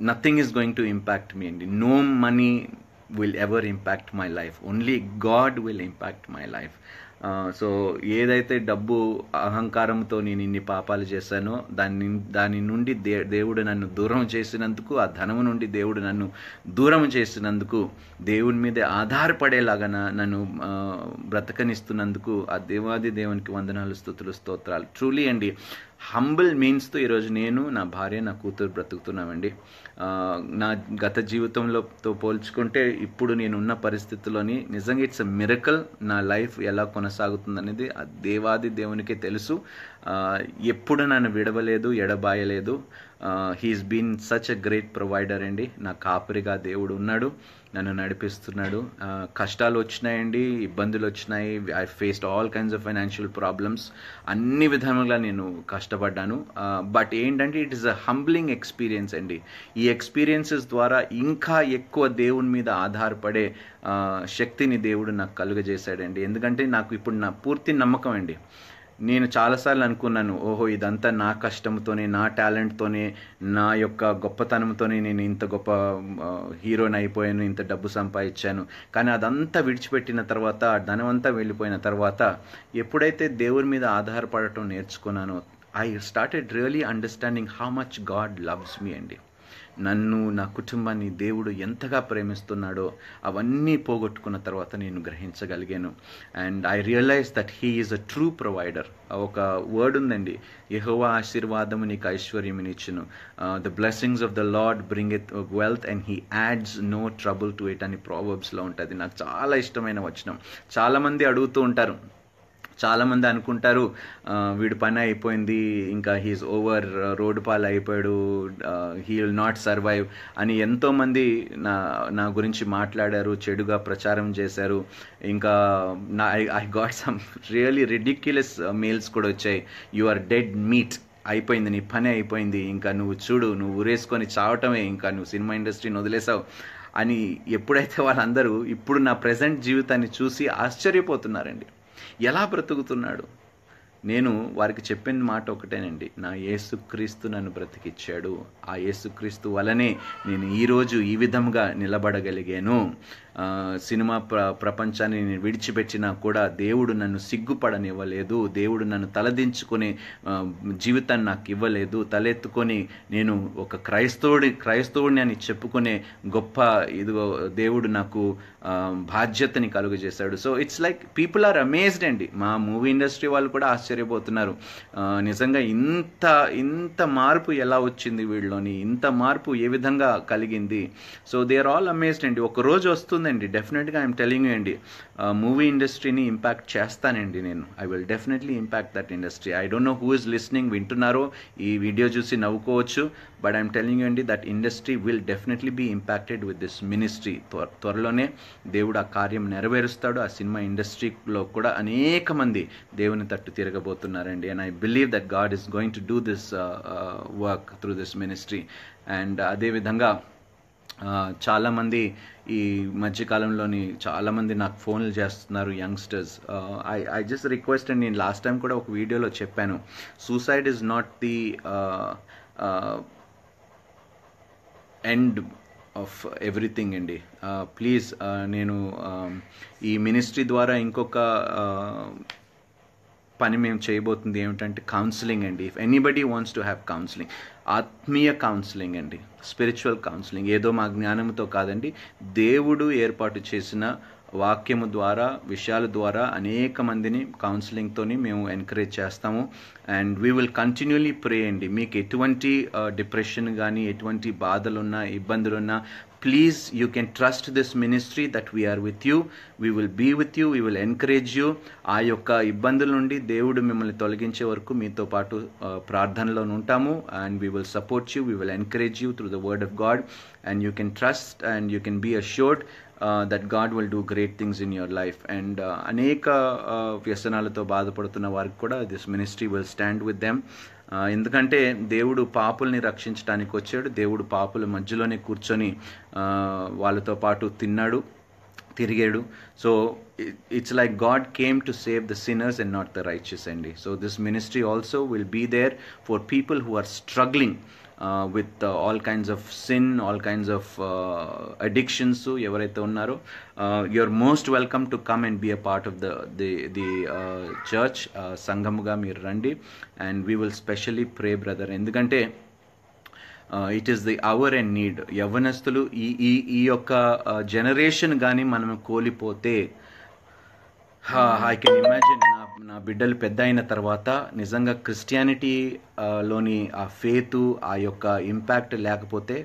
Speaker 1: Nothing is going to impact me అండి. No money will ever impact my life, only God will impact my life. So ఏదైతే డబ్బు అహంకారంతో నేను ఇన్ని పాపాలు చేశానో దాని నుండి దేవుడు నన్ను దూరం చేసినందుకు, ఆ ధనము నుండి దేవుడు నన్ను దూరం చేసినందుకు, దేవుని మీద ఆధారపడేలాగా నన్ను బ్రతకనిస్తున్నందుకు ఆ దేవాది దేవునికి వందనాలు, స్తుతులు, స్తోత్రాలు. ట్రూలీ అండి, హంబుల్ మీన్స్తో ఈరోజు నేను, నా భార్య, నా కూతురు బ్రతుకుతున్నామండి. నా గత జీవితంలోతో పోల్చుకుంటే ఇప్పుడు నేనున్న పరిస్థితుల్లోని నిజంగా ఇట్స్ ఎ మిరకల్. నా లైఫ్ ఎలా కొనసాగుతుందనేది ఆ దేవాది దేవునికే తెలుసు. ఎప్పుడు నన్ను విడవలేదు, ఎడబాయలేదు. He's been such a great provider అండి. నా కాపరిగా దేవుడు ఉన్నాడు, నన్ను నడిపిస్తున్నాడు. కష్టాలు వచ్చినాయండి, ఇబ్బందులు వచ్చినాయి. I faced all kinds of financial problems. అన్ని విధాలుగా నేను కష్టపడ్డాను. బట్ ఏంటంటే it is a humbling experience అండి. ఈ ఎక్స్పీరియన్సెస్ ద్వారా ఇంకా ఎక్కువ దేవుని మీద ఆధారపడే శక్తిని దేవుడు నాకు కలుగజేశాడండి. ఎందుకంటే నాకు ఇప్పుడు నా పూర్తి నమ్మకం అండి. నేను చాలాసార్లు అనుకున్నాను, ఓహో ఇదంతా నా కష్టంతోనే, నా టాలెంట్తోనే, నా యొక్క గొప్పతనంతోనే నేను ఇంత గొప్ప హీరోని అయిపోయాను, ఇంత డబ్బు సంపాదించాను. కానీ అదంతా విడిచిపెట్టిన తర్వాత, ధనం అంతా వెళ్ళిపోయిన తర్వాత ఎప్పుడైతే దేవుని మీద ఆధారపడటం నేర్చుకున్నానో, I started really understanding how much God loves me అండి. నన్ను, నా కుటుంబాన్ని దేవుడు ఎంతగా ప్రేమిస్తున్నాడో అవన్నీ పోగొట్టుకున్న తర్వాత నేను గ్రహించగలిగాను. And I realise that he is a true provider. ఒక వర్డ్ ఉందండి, యెహోవా ఆశీర్వాదము నీకు ఐశ్వర్యమునిచ్చును, the blessings of the lord bring it wealth and he adds no trouble to it అని ప్రావర్బ్స్లో ఉంటుంది. నాకు చాలా ఇష్టమైన వచనం. చాలామంది అడుగుతూ ఉంటారు, చాలామంది అనుకుంటారు వీడి పని అయిపోయింది, ఇంకా హీఈస్ ఓవర్, రోడ్డు పాలు అయిపోయాడు, హీ విల్ నాట్ సర్వైవ్ అని ఎంతోమంది నా గురించి మాట్లాడారు, చెడుగా ప్రచారం చేశారు. ఇంకా I got some really ridiculous mails కూడా వచ్చాయి. యు ఆర్ డెడ్ మీట్, అయిపోయింది, నీ పని అయిపోయింది, ఇంకా నువ్వు చూడు, నువ్వు ఊరేసుకొని చావటమే, ఇంకా నువ్వు సినిమా ఇండస్ట్రీని వదిలేసావు అని. ఎప్పుడైతే వాళ్ళందరూ ఇప్పుడు నా ప్రజెంట్ జీవితాన్ని చూసి ఆశ్చర్యపోతున్నారండి, ఎలా బ్రతుకుతున్నాడు. నేను వారికి చెప్పిన మాట ఒకటేనండి, నా యేసుక్రీస్తు నన్ను బ్రతికిచ్చాడు. ఆ యేసుక్రీస్తు వలనే నేను ఈరోజు ఈ విధంగా నిలబడగలిగాను. సినిమా ప్రపంచాన్ని నేను విడిచిపెట్టినా కూడా దేవుడు నన్ను సిగ్గుపడనివ్వలేదు. దేవుడు నన్ను తలదించుకునే జీవితాన్ని నాకు ఇవ్వలేదు. తలెత్తుకొని నేను ఒక క్రైస్తవుడిని అని చెప్పుకునే గొప్ప ఇదిగో దేవుడు నాకు బాధ్యతని కలుగజేశాడు. So it's like people are amazed అండి. మా మూవీ ఇండస్ట్రీ వాళ్ళు కూడా ఆశ్చర్యపోతున్నారు, నిజంగా ఇంత మార్పు ఎలా వచ్చింది వీళ్ళలోని, ఇంత మార్పు ఏ విధంగా కలిగింది. So they are all amazed అండి. ఒక రోజు వస్తుందండి, డెఫినెట్గా ఐఎమ్ టెలింగ్ యూ అండి, మూవీ ఇండస్ట్రీని ఇంపాక్ట్ చేస్తానండి నేను. I will definitely impact that industry. I don't know who is listening, వింటున్నారో, ఈ వీడియో చూసి నవ్వుకోవచ్చు, బట్ ఐఎమ్ టెలింగ్ యూ అండి that industry will definitely be impacted with this ministry. త్వరలోనే దేవుడు ఆ కార్యం నెరవేరుస్తాడు. ఆ సినిమా ఇండస్ట్రీలో కూడా అనేక మంది దేవుని తట్టు తిరగబోతున్నారండి. And I believe that God is going to do this work through this ministry. And అదేవిధంగా చాలామంది ఈ మధ్యకాలంలోని చాలామంది నాకు ఫోన్లు చేస్తున్నారు, యంగ్స్టర్స్. ఐ జస్ట్ రిక్వెస్ట్ అండి, నేను లాస్ట్ టైం కూడా ఒక వీడియోలో చెప్పాను, suicide is not the end of everything అండి. ప్లీజ్, నేను ఈ మినిస్ట్రీ ద్వారా ఇంకొక పని మేము చేయబోతుంది ఏమిటంటే కౌన్సిలింగ్ అండి. If anybody wants to have counselling, ఆత్మీయ కౌన్సిలింగ్ అండి, స్పిరిచువల్ కౌన్సిలింగ్, ఏదో మా జ్ఞానంతో కాదండి, దేవుడు ఏర్పాటు చేసిన వాక్యము ద్వారా, విషయాల ద్వారా అనేక మందిని కౌన్సిలింగ్తోని మేము ఎంకరేజ్ చేస్తాము. And we will continuously pray అండి. మీకు ఎటువంటి డిప్రెషన్ కానీ, ఎటువంటి బాధలున్నా, ఇబ్బందులున్నా, please you can trust this ministry that we're with you, we will be with you, we will encourage you. ఆ యొక్క ఇబ్బందుల నుండి దేవుడు మిమ్మల్ని తొలగించే వరకు మీతో పాటు ప్రార్థనలో ఉంటాము. And we will support you, we will encourage you through the word of God. And you can trust and you can be assured that God will do great things in your life. And అనేక వ్యసనాలతో బాధపడుతున్న వారికి కూడా this ministry will stand with them. ఎందుకంటే దేవుడు పాపుల్ని రక్షించడానికి వచ్చాడు. దేవుడు పాపుల మధ్యలోనే కూర్చొని వాళ్ళతో పాటు తిరిగాడు. So it's like God came to save the sinners and not the righteous అండి. So this ministry also will be there for people who are struggling with all kinds of sin, all kinds of addictions. So ఎవరైతే ఉన్నారో you're most welcome to come and be a part of the church. సంఘముగా మీరు రండి. And we will specially pray, brother, ఎందుకంటే it is the hour and need. యవ్వనస్తులు ఈ యొక్క generation కానీ మనం కోల్పోతే ఐ కెన్ ఇమాజిన్ నా బిడ్డలు పెద్ద అయిన తర్వాత నిజంగా క్రిస్టియానిటీలోని ఆ ఫేతు, ఆ యొక్క ఇంపాక్ట్ లేకపోతే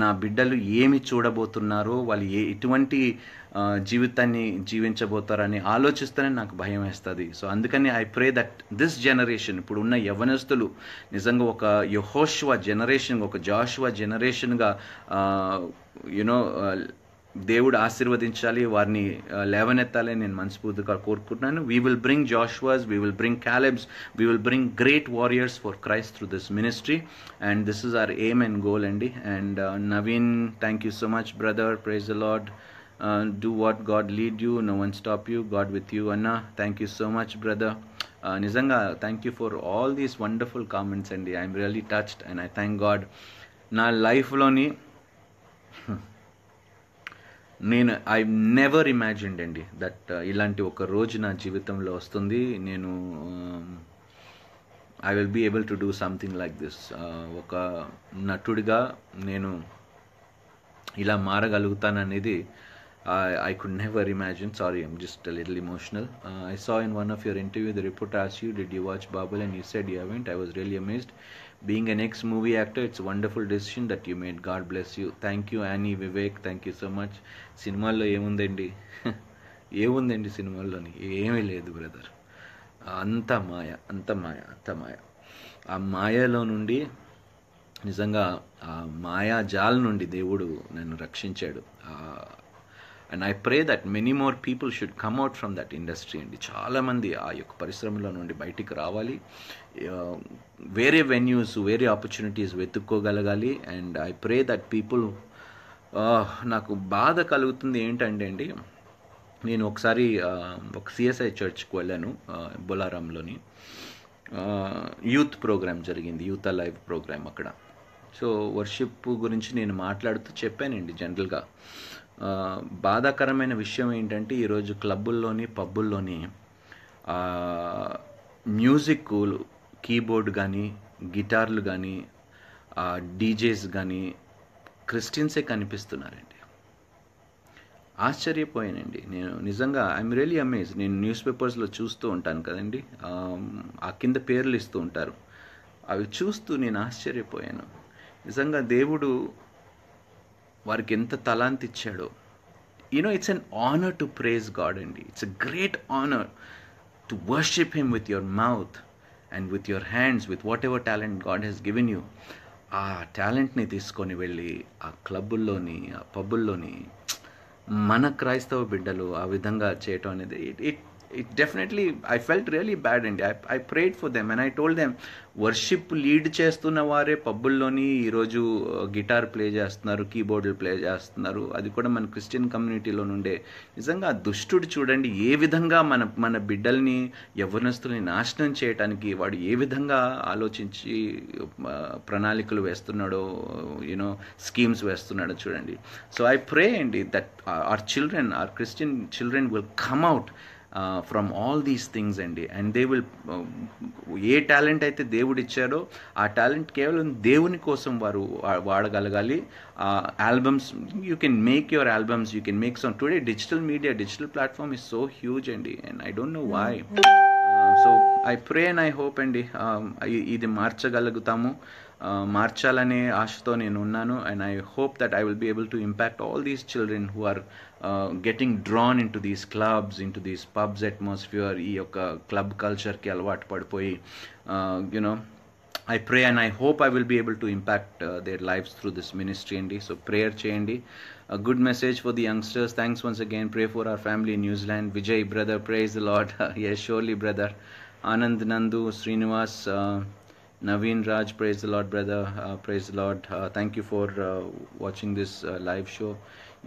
Speaker 1: నా బిడ్డలు ఏమి చూడబోతున్నారో, వాళ్ళు ఎటువంటి జీవితాన్ని జీవించబోతారని ఆలోచిస్తేనే నాకు భయం వేస్తుంది. సో అందుకని I pray that this generation, ఇప్పుడు ఉన్న యవ్వనస్తులు నిజంగా ఒక యెహోషువ జనరేషన్, ఒక జాషువా జనరేషన్గా యునో దేవుడు ఆశీర్వదించాలి, వారిని లేవనెత్తాలి నేను మనస్ఫూర్తిగా కోరుకుంటున్నాను. We will bring Joshuas, we will bring Calebs, we will bring great warriors for Christ through this ministry. And this is our aim and goal అండి. And Naveen, thank you so much brother, praise the lord. Do what God lead you, no one stop you, God with you అన్న. Thank you so much brother. నిజంగా thank you for all these wonderful comments అండి. I'm really touched and I thank God. నా లైఫ్లోని నేను I never imagined అండి that ఇలాంటి ఒక రోజు నా జీవితంలో వస్తుంది. నేను I will be able to do something like this. ఒక నటుడిగా నేను ఇలా మారగలుగుతాననేది I could never imagine. Sorry, I'm just a little emotional. I saw in one of your interview, the reporter asked you, did you watch Babel? And you said you haven't. I was really amazed. Being an ex-movie actor, it's a wonderful decision that you made. God bless you. Thank you, Annie, Vivek. Thank you so much. సినిమాల్లో ఏముందండి, ఏముందండి సినిమాల్లోని? ఏమీ లేదు brother. అంత మాయ, అంత మాయ, అంత మాయ. ఆ మాయలో నుండి నిజంగా ఆ మాయాజాల నుండి దేవుడు నన్ను రక్షించాడు. And I pray that many more people should come out from that industry అండి. చాలామంది ఆ యొక్క పరిశ్రమలో నుండి బయటికి రావాలి, వేరే వెన్యూస్, వేరే ఆపర్చునిటీస్ వెతుక్కోగలగాలి. And I pray that people, నాకు బాధ కలుగుతుంది ఏంటంటే అండి, నేను ఒకసారి ఒక సిఎస్ఐ చర్చ్కి వెళ్ళాను బొలారంలోని. యూత్ ప్రోగ్రామ్ జరిగింది, యూత్ లైవ్ ప్రోగ్రామ్ అక్కడ. సో వర్షిప్ గురించి నేను మాట్లాడుతూ చెప్పానండి. జనరల్గా బాధాకరమైన విషయం ఏంటంటే ఈరోజు క్లబ్బుల్లోని, పబ్బుల్లోని మ్యూజిక్ కీబోర్డ్ కానీ, గిటార్లు కానీ, డీజేస్ కానీ క్రిస్టియన్సే కనిపిస్తున్నారండి. ఆశ్చర్యపోయానండి నేను నిజంగా. I'm really amaze. నేను న్యూస్ పేపర్స్లో చూస్తూ ఉంటాను కదండి, ఆ కింద పేర్లు ఇస్తూ ఉంటారు. అవి చూస్తూ నేను ఆశ్చర్యపోయాను. నిజంగా దేవుడు వారికి ఎంత తలాంతి ఇచ్చాడో. You know it's an honour to praise God అండి. It's a great honour to worship him with your mouth and with your hands, with whatever talent God has given you. ఆ టాలెంట్ని తీసుకొని వెళ్ళి ఆ క్లబ్బుల్లోని, ఆ పబ్బుల్లోని మన క్రైస్తవ బిడ్డలు ఆ విధంగా చేయటం అనేది it definitely, I felt really bad and I prayed for them and I told them, worship lead చేస్తున్న వారే పబ్బుల్లోని ఈరోజు గిటార్ ప్లే చేస్తున్నారు, కీబోర్డులు ప్లే చేస్తున్నారు, అది కూడా మన క్రిస్టియన్ కమ్యూనిటీలో నుండే. నిజంగా దుష్టుడు చూడండి ఏ విధంగా మన బిడ్డల్ని, యవ్వనస్తుల్ని నాశనం చేయడానికి వాడు ఏ విధంగా ఆలోచించి ప్రణాళికలు వేస్తున్నాడో, యూనో స్కీమ్స్ వేస్తున్నాడో చూడండి. సో ఐ ప్రే అండి that our children, our Christian children will come out from all these things అండి. అండ్ దే విల్, ఏ టాలెంట్ అయితే దేవుడు ఇచ్చాడో ఆ టాలెంట్ కేవలం దేవుని కోసం వారు వాడగలగాలి. Albums, you can make your albums, you can make some. Today digital media, digital platform is so huge అండి, and I don't know why. So I pray and I hope అండి ఇది మార్చగలుగుతాము, మార్చాలనే ఆశతో నేను ఉన్నాను. And I hope that I will be able to impact all these children who are getting drawn into these clubs, into these pubs atmosphere, ఈ యొక్క club కల్చర్కి అలవాటు పడిపోయి you know I pray and I hope I will be able to impact their lives through this ministry and so prayer cheyandi. A good message for the youngsters. Thanks once again. Pray for our family in New Zealand. Vijay brother, praise the Lord. Yes, surely brother. Anand Nandu, Srinivas, Naveen Raj, praise the Lord brother. Praise the Lord. Thank you for watching this live show.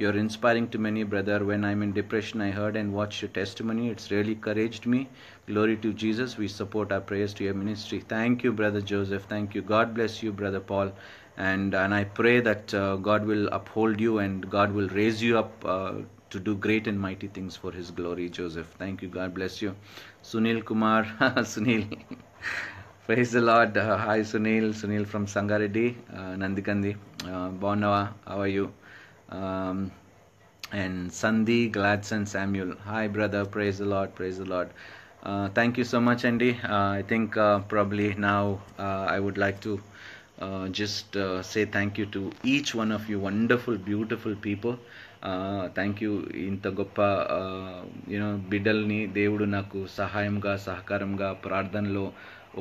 Speaker 1: You're inspiring to many, brother. When I'm in depression, I heard and watched your testimony. It's really encouraged me. Glory to Jesus. We support our prayers to your ministry. Thank you, brother Joseph. Thank you. God bless you, brother Paul. And I pray that God will uphold you and God will raise you up to do great and mighty things for his glory, Joseph. Thank you. God bless you. Sunil Kumar. Sunil. Praise the Lord. Hi, Sunil. Sunil from Sangareddy, Nandikandi. Bonava. How are you? And Sandhi Gladson Samuel. Hi, brother. Praise the Lord. Praise the Lord. Thank you so much, Andy. I think probably now I would like to just say thank you to each one of you wonderful, beautiful people. Thank you. Inta goppa బిడ్డల్ని దేవుడు నాకు సహాయంగా, సహకారంగా, ప్రార్థనలో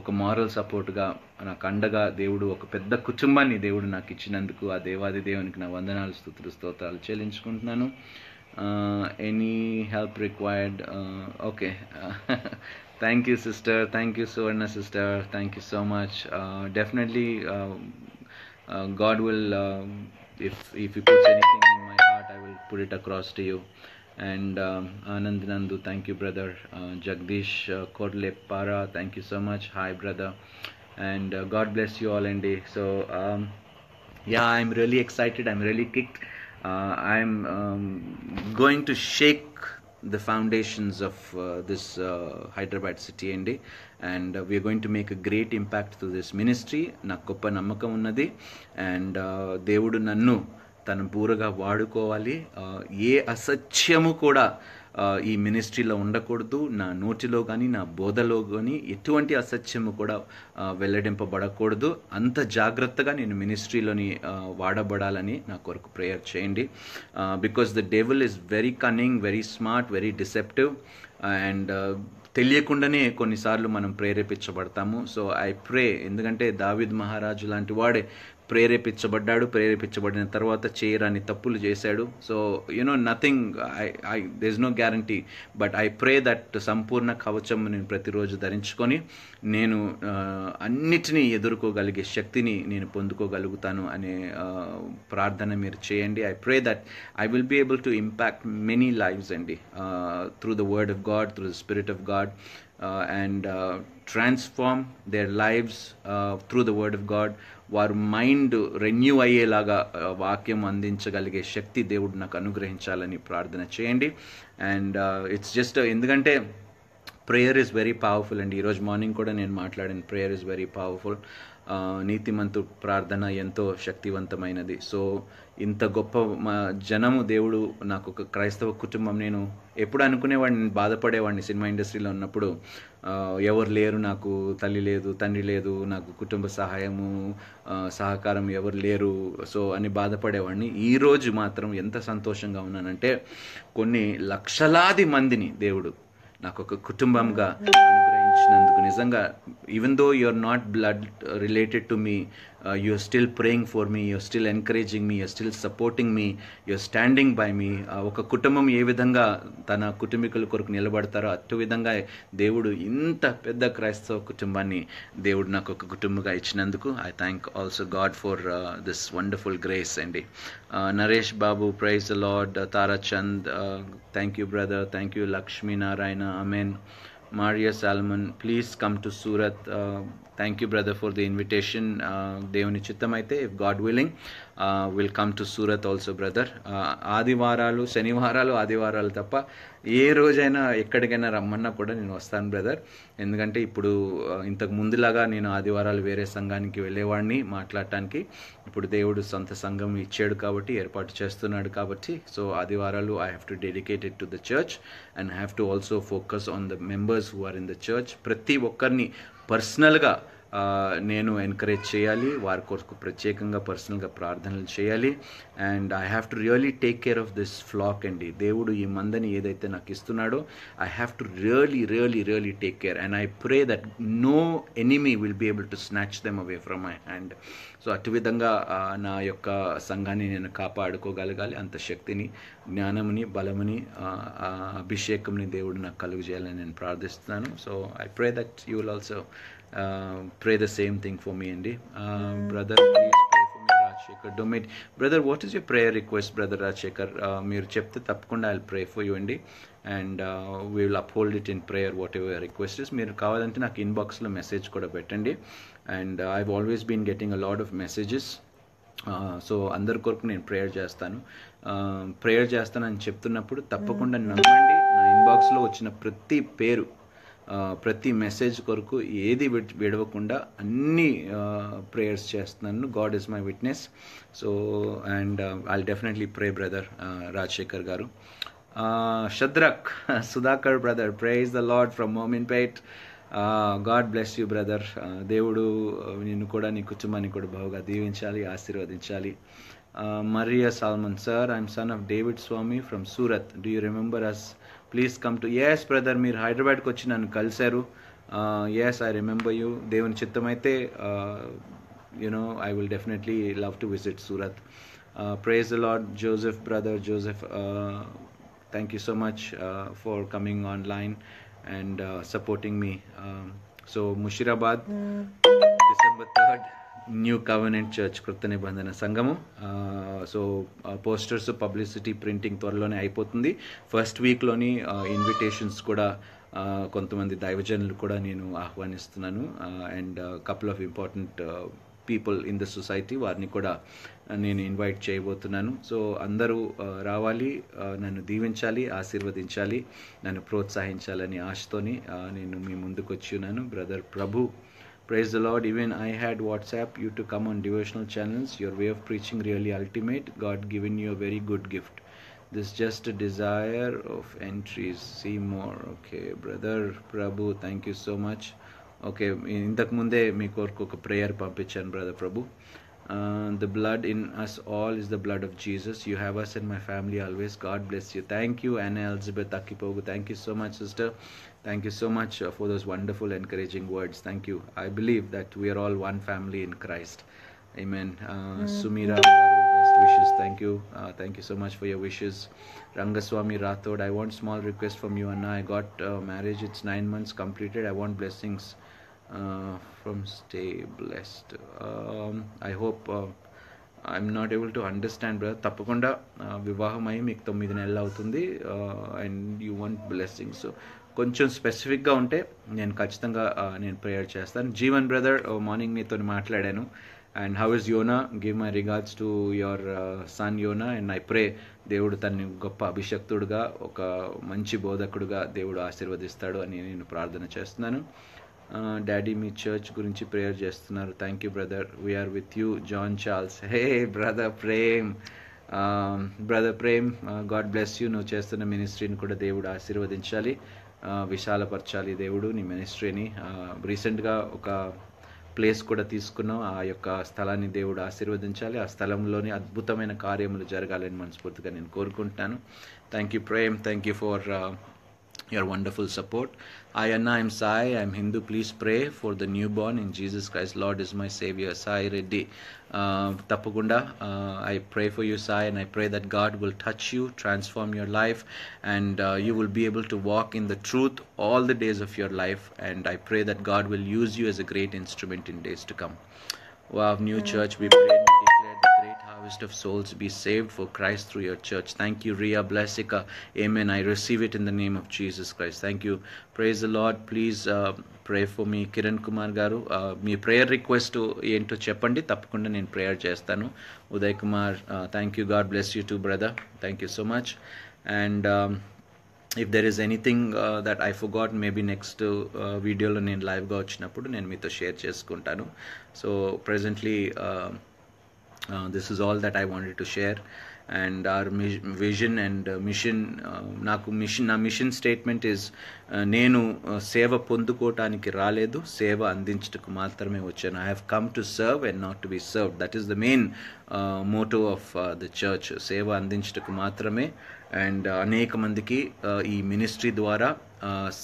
Speaker 1: ఒక moral సపోర్ట్గా, నాకు అండగా దేవుడు ఒక పెద్ద కుటుంబాన్ని దేవుడు నాకు ఇచ్చినందుకు ఆ దేవాది దేవునికి నా వందనాలు, స్తుతులు, స్తోత్రాలు చెల్లించుకుంటున్నాను. Any help required? Okay. Thank you sister. Thank you Suvarna sister. Thank you so much. Definitely God will, if he puts anything in my heart, I will put it across to you. And Anand Nandu, thank you, brother. Jagdish Kodle Para, thank you so much. Hi, brother. And God bless you all, Andy. So yeah, I'm really excited. I'm really kicked. I'm going to shake the foundations of this Hyderabad city, Andy, and we are going to make a great impact through this ministry. నాకు గొప్ప నమ్మకం ఉన్నది. And దేవుడు నన్ను తన బూరగా వాడుకోవాలి. ఏ అసత్యము కూడా ఈ మినిస్ట్రీలో ఉండకూడదు. నా నోటిలో కానీ, నా బోధలో కానీ ఎటువంటి అసత్యము కూడా వెల్లడింపబడకూడదు. అంత జాగ్రత్తగా నేను మినిస్ట్రీలోని వాడబడాలని నా కొరకు ప్రేయర్ చేయండి. Because the devil is very cunning, very smart, very deceptive. And తెలియకుండానే కొన్నిసార్లు మనం ప్రేరేపించబడతాము. సో ఐ ప్రే, ఎందుకంటే దావీద్ మహారాజు లాంటి వాడే ప్రేరేపించబడ్డాడు. ప్రేరేపించబడిన తర్వాత చేయరాని తప్పులు చేశాడు. So nothing, there is no guarantee, but I pray that సంపూర్ణ కవచం నేను ప్రతిరోజు ధరించుకొని నేను అన్నిటినీ ఎదుర్కోగలిగే శక్తిని నేను పొందుకోగలుగుతాను అనే ప్రార్థన మీరు చేయండి. I pray that I will be able to impact many lives అండి, through the word of God, through the spirit of God, and transform their lives through the word of God. వారు మైండ్ రెన్యూ అయ్యేలాగా వాక్యం అందించగలిగే శక్తి దేవుడు నాకు అనుగ్రహించాలని ప్రార్థన చేయండి. And it's just ఎందుకంటే prayer is very powerful అండి. ఈరోజు మార్నింగ్ కూడా నేను మాట్లాడాను, ప్రేయర్ ఈజ్ వెరీ పవర్ఫుల్. నీతిమంతు ప్రార్థన ఎంతో శక్తివంతమైనది. సో ఇంత గొప్ప జనము దేవుడు నాకు ఒక క్రైస్తవ కుటుంబం. నేను ఎప్పుడు అనుకునేవాడిని, బాధపడేవాడిని సినిమా ఇండస్ట్రీలో ఉన్నప్పుడు, ఎవరు లేరు నాకు, తల్లి లేదు, తండ్రి లేదు, నాకు కుటుంబ సహాయము, సహకారం ఎవరు లేరు, సో అని బాధపడేవాడిని. ఈరోజు మాత్రం ఎంత సంతోషంగా ఉన్నానంటే, కొన్ని లక్షలాది మందిని దేవుడు నాకు ఒక కుటుంబంగా అనుగ్రహించినందుకు నిజంగా, even though you are not blood related to me, you are still praying for me, you are still encouraging me, you are still supporting me, you are standing by me. ఒక కుటుంబం ఏ విధంగా తన కుటుంబీకుల కొరకు నిలబడతారో అటు విధంగా దేవుడు ఇంత పెద్ద క్రైస్తవ కుటుంబాన్ని దేవుడు నాకు ఒక కుటుంబంగా ఇచ్చినందుకు I thank also God for this wonderful grace అండి. Naresh Babu, praise the Lord. Tarachand, thank you brother. Thank you. Lakshmi Narayana, amen. Maria Salman, please come to Surat. Thank you, brother, for the invitation. దేవుని చిత్తమైతే, if God willing, will come to Surat also brother. ఆదివారాలు, శనివారాలు, ఆదివారాలు తప్ప ఏ రోజైనా ఎక్కడికైనా రమ్మన్నా కూడా నేను వస్తాను బ్రదర్. ఎందుకంటే ఇప్పుడు ఇంతకు ముందులాగా నేను ఆదివారాలు వేరే సంఘానికి వెళ్ళేవాడిని మాట్లాడటానికి. ఇప్పుడు దేవుడు సొంత సంఘం ఇచ్చాడు కాబట్టి, ఏర్పాటు చేస్తున్నాడు కాబట్టి, సో ఆదివారాలు I have to dedicate it to the church and have to also focus on the members who are in the church. ప్రతి ఒక్కరిని పర్సనల్గా నేను ఎంకరేజ్ చేయాలి, వారి కొరకు ప్రత్యేకంగా పర్సనల్గా ప్రార్థనలు చేయాలి. And I have to really take care of this flock అండి. దేవుడు ఈ మందని ఏదైతే నాకు ఇస్తున్నాడో I have to really take care. And I pray that no enemy will be able to snatch them away from my hand. So అటు విధంగా నా యొక్క సంఘాన్ని నేను కాపాడుకోగలగాలి. అంత శక్తిని, జ్ఞానముని, బలముని, అభిషేకంని దేవుడు నాకు కలుగు చేయాలని నేను ప్రార్థిస్తున్నాను. So I pray that you will also pray the same thing for me, Andy. Brother, please pray for me, Rajshekhar. Donate. Brother, what is your prayer request, Brother Rajshekhar? Meer chepte tappakunda I'll pray for you, Andy. And we will uphold it in prayer, whatever your request is. Meer kavalante నాకు ఇన్బాక్స్లో message కూడా పెట్టండి. And I've always been getting a lot of messages. So అందరి కొరకు నేను prayer చేస్తానని చెప్తున్నప్పుడు తప్పకుండా నమ్మండి. నా ఇన్బాక్స్లో వచ్చిన ప్రతి పేరు, ప్రతి మెసేజ్ కొరకు ఏది విడవకుండా అన్ని ప్రేయర్స్ చేస్తున్నాను. God is my witness. So and I'll definitely pray brother Rajasekhar garu. Shadrach Sudhakar brother, praise the Lord from Mominpet. God bless you brother. దేవుడు నిన్ను కూడా, నీ కుటుంబాన్ని కూడా బాగా దీవించాలి, ఆశీర్వదించాలి. Maria Salman, sir, I'm son of David Swami from Surat. Do you remember us? Please come to... Yes, brother, మీరు హైదరాబాద్కి వచ్చి నన్ను కలిశారు. Yes, I remember you. దేవుని చిత్తమైతే I will definitely love to visit Surat. Praise the Lord, Joseph, brother Joseph. Thank you so much for coming online and supporting me. So Mushirabad, December 3rd. New covenant church, కృత నిబంధన సంఘము. So posters, publicity, printing త్వరలోనే అయిపోతుంది. First వీక్లోని invitations కూడా కొంతమంది దైవజనులు కూడా నేను ఆహ్వానిస్తున్నాను. And couple of important people in the society, వారిని కూడా నేను ఇన్వైట్ చేయబోతున్నాను. సో అందరూ రావాలి, నన్ను దీవించాలి, ఆశీర్వదించాలి, నన్ను ప్రోత్సహించాలని ఆశతోని నేను మీ ముందుకు వచ్చి ఉన్నాను. Brother Prabhu, praise the Lord. Even I had WhatsApp you to come on devotional channels. Your way of preaching really ultimate. God given you a very good gift. This just a desire of entries. See more. Okay, brother Prabhu, thank you so much. Okay, ఇంతకు ముందే మీ కొరకు ఒక prayer పంపించాను brother Prabhu. The blood in us all is the blood of Jesus. You have us and my family always. God bless you. Thank you, Anna Elizabeth Akipogu. Thank you so much, sister. Thank you so much for those wonderful encouraging words. Thank you. I believe that we are all one family in Christ. Amen. Sumira, best wishes. Thank you. Thank you so much for your wishes. Rangaswamy Rathod, I want small request from you, Anna. I got marriage. It's 9 months completed. I want blessings from stay blessed. I hope I'm not able to understand, brother. తప్పకుండా వివాహం అయ్యి మీకు 9 నెలలు అవుతుంది and you want blessing. So కొంచెం స్పెసిఫిక్గా ఉంటే నేను ఖచ్చితంగా నేను ప్రేయర్ చేస్తాను. జీవన్ బ్రదర్, మార్నింగ్ నీతో మాట్లాడాను. And how is Yona? Give my regards to your son Yona. And I ప్రే దేవుడు తన్ని గొప్ప అభిషక్తుడుగా, ఒక మంచి బోధకుడుగా దేవుడు ఆశీర్వదిస్తాడు అని నేను ప్రార్థన చేస్తున్నాను. డాడీ మీ చర్చ్ గురించి ప్రేయర్ చేస్తున్నారు. Thank you brother. We're with you. John Charles, hey brother Prem. Brother Prem, God bless you. నువ్వు చేస్తున్న మినిస్ట్రీని కూడా దేవుడు ఆశీర్వదించాలి, విశాలపరచాలి దేవుడు నీ మినిస్ట్రీని. రీసెంట్గా ఒక ప్లేస్ కూడా తీసుకున్నాం. ఆ యొక్క స్థలాన్ని దేవుడు ఆశీర్వదించాలి. ఆ స్థలంలోని అద్భుతమైన కార్యములు జరగాలని మనస్ఫూర్తిగా నేను కోరుకుంటున్నాను. Thank you Prem. Thank you for your wonderful support. I Anna, I'm Sai. I'm Hindu. Please pray for the newborn in Jesus Christ. Lord is my Savior. Sai Reddy. Tappagunda, I pray for you, Sai, and I pray that God will touch you, transform your life, and you will be able to walk in the truth all the days of your life. And I pray that God will use you as a great instrument in days to come. Wow, new church, we pray and we declare the great harvest harvest of souls be saved for Christ through your church. Thank you, Ria Blessica. Amen. I receive it in the name of Jesus Christ. Thank you. Praise the Lord. Please pray for me. Kiran Kumar garu, me prayer request ఏంటో చెప్పండి, తప్పకుండా నేను prayer చేస్తాను. Uday Kumar, thank you. God bless you two brother. Thank you so much. And if there is anything that I forgot, maybe next వీడియోలో నేను లైవ్గా వచ్చినప్పుడు నేను మీతో షేర్ చేసుకుంటాను. So presently this is all that I wanted to share, and our vision and mission, నా mission statement is, నేను సేవ పొందుకోవటానికి రాలేదు, సేవ అందించటకు మాత్రమే వచ్చాను. I have come to serve and not to be serve. That is the main motto of the church. సేవ అందించటకు మాత్రమే. And అనేక మందికి ఈ మినిస్ట్రీ ద్వారా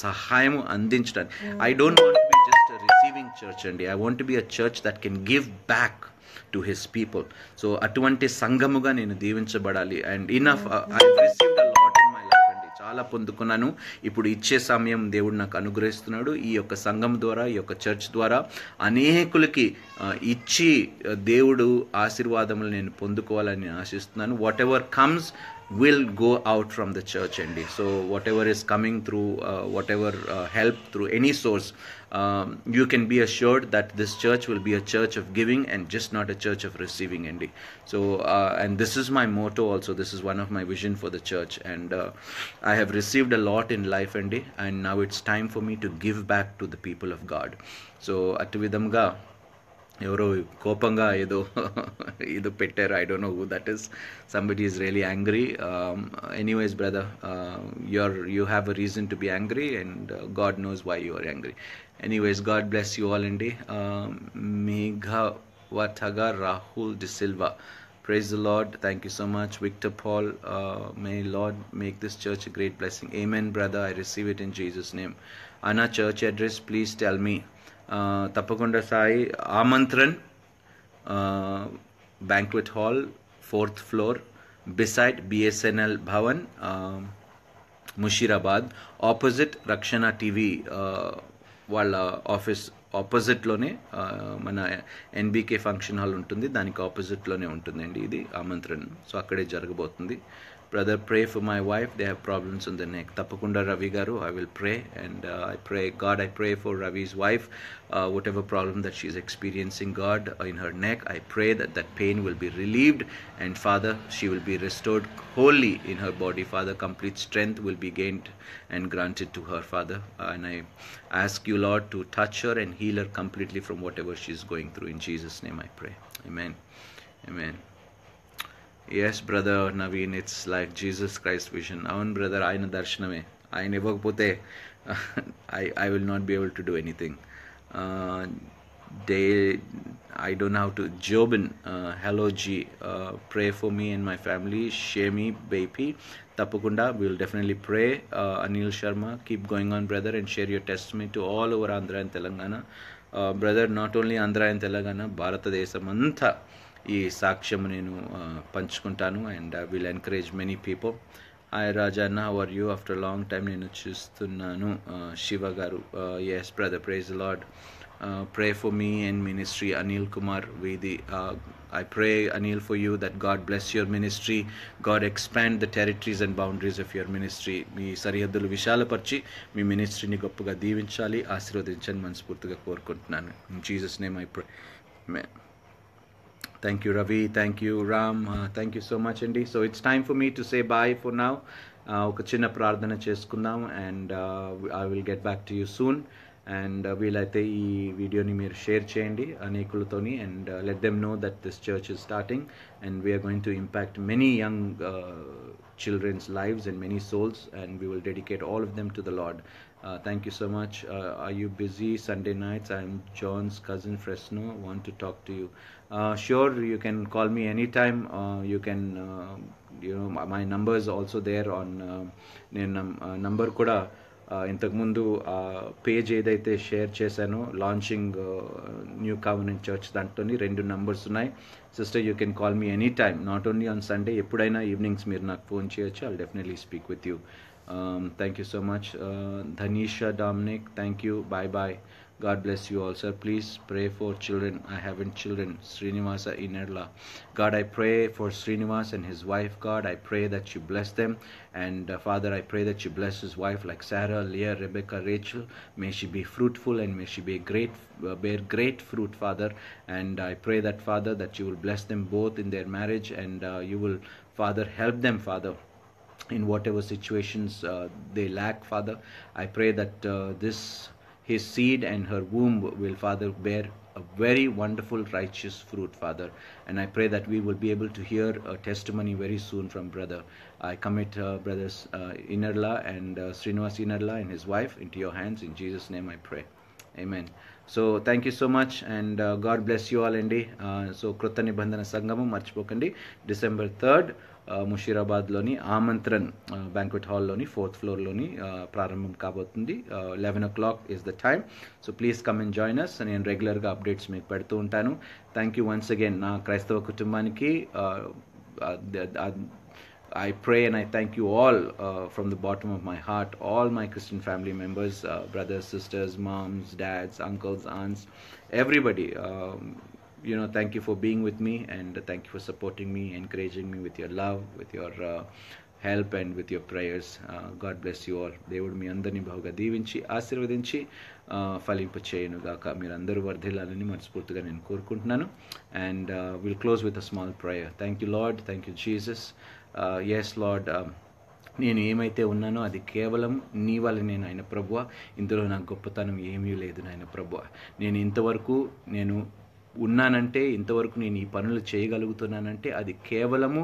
Speaker 1: సహాయం అందించడానికి. I don't want to be just receiving church అండి. I want to be a church that can give back to his people. So అటువంటి సంఘముగా నేను దీవించబడాలి. And enough, I received a lot in my life అండి. చాలా పొందుకున్నాను. ఇప్పుడు ఇచ్చే సమయం దేవుడు నాకు అనుగ్రహిస్తున్నాడు. ఈ యొక్క సంఘం ద్వారా, ఈ యొక్క చర్చ్ ద్వారా అనేకులకి ఇచ్చి దేవుడు ఆశీర్వాదములు నేను పొందుకోవాలని ఆశిస్తున్నాను. What ever comes will go out from the church అండి. So whatever is coming through, whatever help through any source, you can be assured that this church will be a church of giving and just not a church of receiving అండి. So and this is my motto also. This is one of my vision for the church, and I have received a lot in life అండి, and now it's time for me to give back to the people of God. So అటు విధంగా ఎవరో కోపంగా ఏదో పెట్టారు. I don't know who that is. Somebody is really angry. Anyways brother, you have a reason to be angry, and God knows why you are angry. Anyways, God bless you all అండి. మేఘవథగా Rahul de Silva, praise the Lord. Thank you so much. Victor Paul, may Lord make this church a great blessing. Amen brother, I receive it in Jesus name. Anna, church address please tell me. తప్పకుండా Sai, Aamantran banquet hall, 4th floor, beside BSNL Bhavan, Musheerabad, opposite Rakshana TV వాళ్ళ office ఆపోజిట్లోనే మన NBK function hall ఉంటుంది, దానికి ఆపోజిట్లోనే ఉంటుందండి ఇది ఆమంత్రన్. So అక్కడే జరగబోతుంది. Brother, pray for my wife. They have problems in the neck. Tapakunda Ravi garu, I will pray, and I pray, God, I pray for Ravi's wife, whatever problem that she's experiencing, God, in her neck, I pray that that pain will be relieved, and Father, she will be restored wholly in her body. Father, complete strength will be gained and granted to her, Father, and I ask you, Lord, to touch her and heal her completely from whatever she's going through. In Jesus' name I pray. Amen. Amen. Yes brother Naveen, it's like Jesus Christ vision. Avan brother, ayana darshaname. Ayana ivvakapothe I will not be able to do anything. I don't know how to. Jobin, hello G, pray for me and my family. Shemi baby, tapakunda, we will definitely pray. Anil Sharma, keep going on brother, and share your testimony to all over Andhra and Telangana. Brother, not only Andhra and Telangana, భారతదేశం అంతా ఈ సాక్ష్యము నేను పంచుకుంటాను, and I will encourage many people. Hi Rajanna, how are you? After long time నేను చూస్తున్నాను. శివ గారు, yes brother, praise the Lord. Pray for me and ministry. Anil Kumar Vedi, I pray Anil for you that God bless your ministry, God expand the territories and boundaries of your ministry. మీ సరిహద్దులు విశాలపరిచి మీ మినిస్ట్రీని గొప్పగా దీవించాలి, ఆశీర్వదించని మనస్ఫూర్తిగా కోరుకుంటున్నాను. In Jesus name I pray. Thank you Ravi, thank you Ram, thank you so much అండి. So it's time for me to say bye for now. ఒక చిన్న ప్రార్థన చేసుకుందాం, and I will get back to you soon. And వీలైతే ఈ వీడియోని మీరు share చేయండి అనేకులతోని, and let them know that this church is starting and we are going to impact many young children's lives and many souls, and we will dedicate all of them to the Lord. Thank you so much. Are you busy Sunday nights? I am John's cousin Fresno, want to talk to you. Sure, you can call me anytime. You can my number is also there on నేను number కూడా ఇంతకుముందు page ఏదైతే share చేశానో launching new covenant church, దాంట్లోని 2 numbers ఉన్నాయి. Sister, you can call me any time, not only on Sunday, ఎప్పుడైనా evenings మీరు నాకు ఫోన్ చేయొచ్చు. I'll definitely speak with you. Thank you so much. Dhanisha Dominic, thank you. Bye bye. God bless you all, sir. Please pray for children. I haven't children. Srinivasa Inerla. God, I pray for Srinivas and his wife. God, I pray that you bless them. And Father, I pray that you bless his wife like Sarah, Leah, Rebecca, Rachel. May she be fruitful and may she be bear great fruit, Father. And I pray that, Father, that you will bless them both in their marriage, and you will, Father, help them, Father, in whatever situations they lack, Father. I pray that his seed and her womb will, Father, bear a very wonderful righteous fruit, Father. And I pray that we will be able to hear a testimony very soon from brother. I commit brothers Inerla and Srinivas Inerla and his wife into your hands. In Jesus' name I pray. Amen. So thank you so much, and God bless you all అండి. So కృత నిబంధన సంగమం మర్చిపోకండి, December 3rd ముషీరాబాద్లోని ఆమంత్రన్ banquet హాల్లోని 4th ఫ్లోర్లోని ప్రారంభం కాబోతుంది. 11 o'clock is the time. So please come and join us. నేను రెగ్యులర్గా updates మీకు పెడుతూ ఉంటాను. థ్యాంక్ యూ వన్స్ అగైన్ నా క్రైస్తవ కుటుంబానికి. I pray and I thank you all from the bottom of my heart, all my Christian family members, brothers, sisters, moms, dads, uncles, aunts, everybody. Thank you for being with me, and thank you for supporting me, encouraging me with your love, with your help, and with your prayers. God bless you all. దేవుడు మీ అందరినీ బాగా దీవించి ఆశీర్వదించి ఫలింప చేయనుగాక. మీరందరూ వర్ధిల్లాలని మనస్ఫూర్తిగా నేను కోరుకుంటున్నాను. And will close with a small prayer. Thank you Lord, thank you Jesus. Yes Lord, నేను ఏమైతే ఉన్నానో అది కేవలం నీ వల్లనే నాయన ప్రభువా. ఇందులో నాకు గొప్పతనం ఏమీ లేదు నాయన ప్రభువా. నేను ఇంతవరకు ఉన్నానంటే, ఇంతవరకు నేను ఈ పనులు చేయగలుగుతున్నానంటే అది కేవలము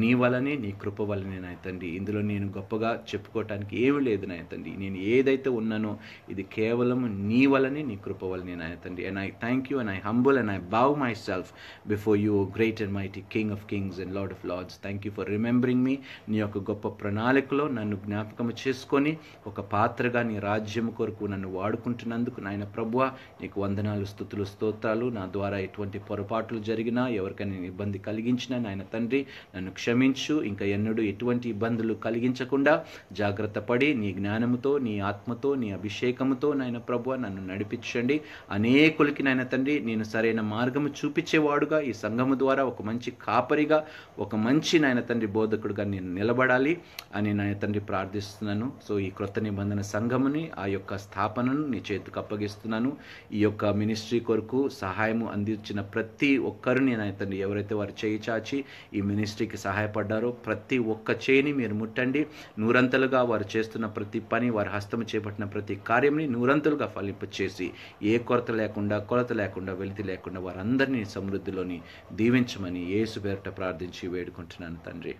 Speaker 1: నీ వలనే, నీ కృప వలనే నాయ తండ్రి. ఇందులో నేను గొప్పగా చెప్పుకోవటానికి ఏమీ లేదు నాయ తండ్రి. నేను ఏదైతే ఉన్నానో ఇది కేవలము నీ వలనే, నీ కృప వలనే నాయ తండ్రి. And I thank you and I humble and I bow myself before you, great and mighty King of kings and Lord of lords. Thank you for remembering me. నీ యొక్క గొప్ప ప్రణాళికలో నన్ను జ్ఞాపకం చేసుకొని ఒక పాత్రగా నీ రాజ్యం కొరకు నన్ను వాడుకుంటున్నందుకు నాయన ప్రభువా నీకు వందనాలు, స్తుతులు, స్తోత్రాలు. నా ద్వారా ఎటువంటి పొరపాట్లు జరిగినా, ఎవరికైనా ఇబ్బంది కలిగించినా నాయన తండ్రి నన్ను క్షమించు. ఇంకా ఎన్నడూ ఎటువంటి ఇబ్బందులు కలిగించకుండా జాగ్రత్త పడి నీ జ్ఞానముతో, నీ ఆత్మతో, నీ అభిషేకముతో నాయన ప్రభువా నన్ను నడిపించండి. అనేకులకి నాయన తండ్రి నేను సరైన మార్గము చూపించేవాడుగా, ఈ సంఘము ద్వారా ఒక మంచి కాపరిగా, ఒక మంచి నాయన తండ్రి బోధకుడుగా నేను నిలబడాలి అని నాయన తండ్రి ప్రార్థిస్తున్నాను. సో ఈ క్రొత్త నిబంధన సంఘముని, ఆ యొక్క స్థాపనను నీ చేతికి అప్పగిస్తున్నాను. ఈ యొక్క మినిస్ట్రీ కొరకు సహాయము అందించిన ప్రతి ఒక్కరిని నాయన తండ్రి, ఎవరైతే వారు చేయి చాచి ఈ మినిస్ట్రీకి సహాయపడ్డారో ప్రతి ఒక్క చేయిని మీరు ముట్టండి. నూరంతలుగా వారు చేస్తున్న ప్రతి పని, వారి హస్తము చేపట్టిన ప్రతి కార్యంని నూరంతలుగా ఫలింపచేసి ఏ కొరత లేకుండా వెలితి లేకుండా వారందరినీ సమృద్ధిలోని దీవించమని యేసు పేరిట ప్రార్థించి వేడుకుంటున్నాను తండ్రి.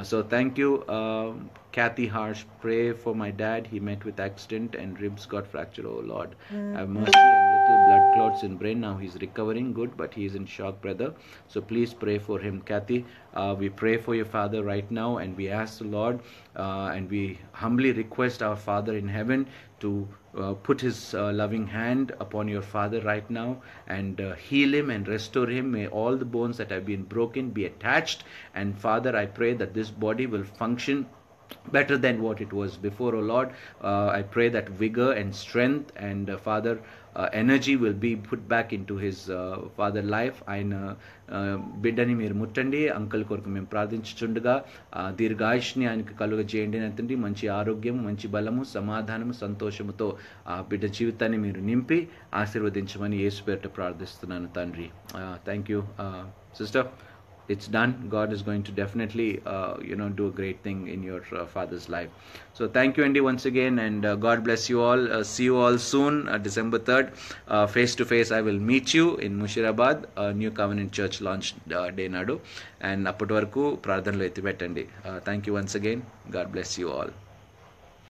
Speaker 1: So thank you, Kathy Harsh. Pray for my dad. He met with accident and ribs got fractured. Oh Lord, have mercy, and little blood clots in brain. Now he's recovering good, but he's in shock, brother. So please pray for him, Kathy. We pray for your father right now, and we ask the Lord, and we humbly request our Father in heaven to put his loving hand upon your father right now and heal him and restore him. May all the bones that have been broken be attached, and Father, I pray that this body will function better than what it was before. Oh Lord, I pray that vigor and strength and Father, energy will be put back into his father life. ఆయన బిడ్డని మీరు ముట్టండి. Uncle కొరకు మేము ప్రార్థించుచుండగా దీర్ఘాయుష్ని ఆయనకు కలుగజేయండి తండ్రి. మంచి ఆరోగ్యం, మంచి బలము, సమాధానము, సంతోషముతో ఆ బిడ్డ జీవితాన్ని మీరు నింపి ఆశీర్వదించమని యేసు పేరిట ప్రార్థిస్తున్నాను తండ్రి. Thank you sister. It's done. God is going to definitely do a great thing in your father's life. So thank you Andy once again, and God bless you all. See you all soon, December 3rd, face to face. I will meet you in Mushirabad, New Covenant Church launch day nadu, and appati varaku ప్రార్థనలో ఎత్తి పెట్టండి. Thank you once again. God bless you all.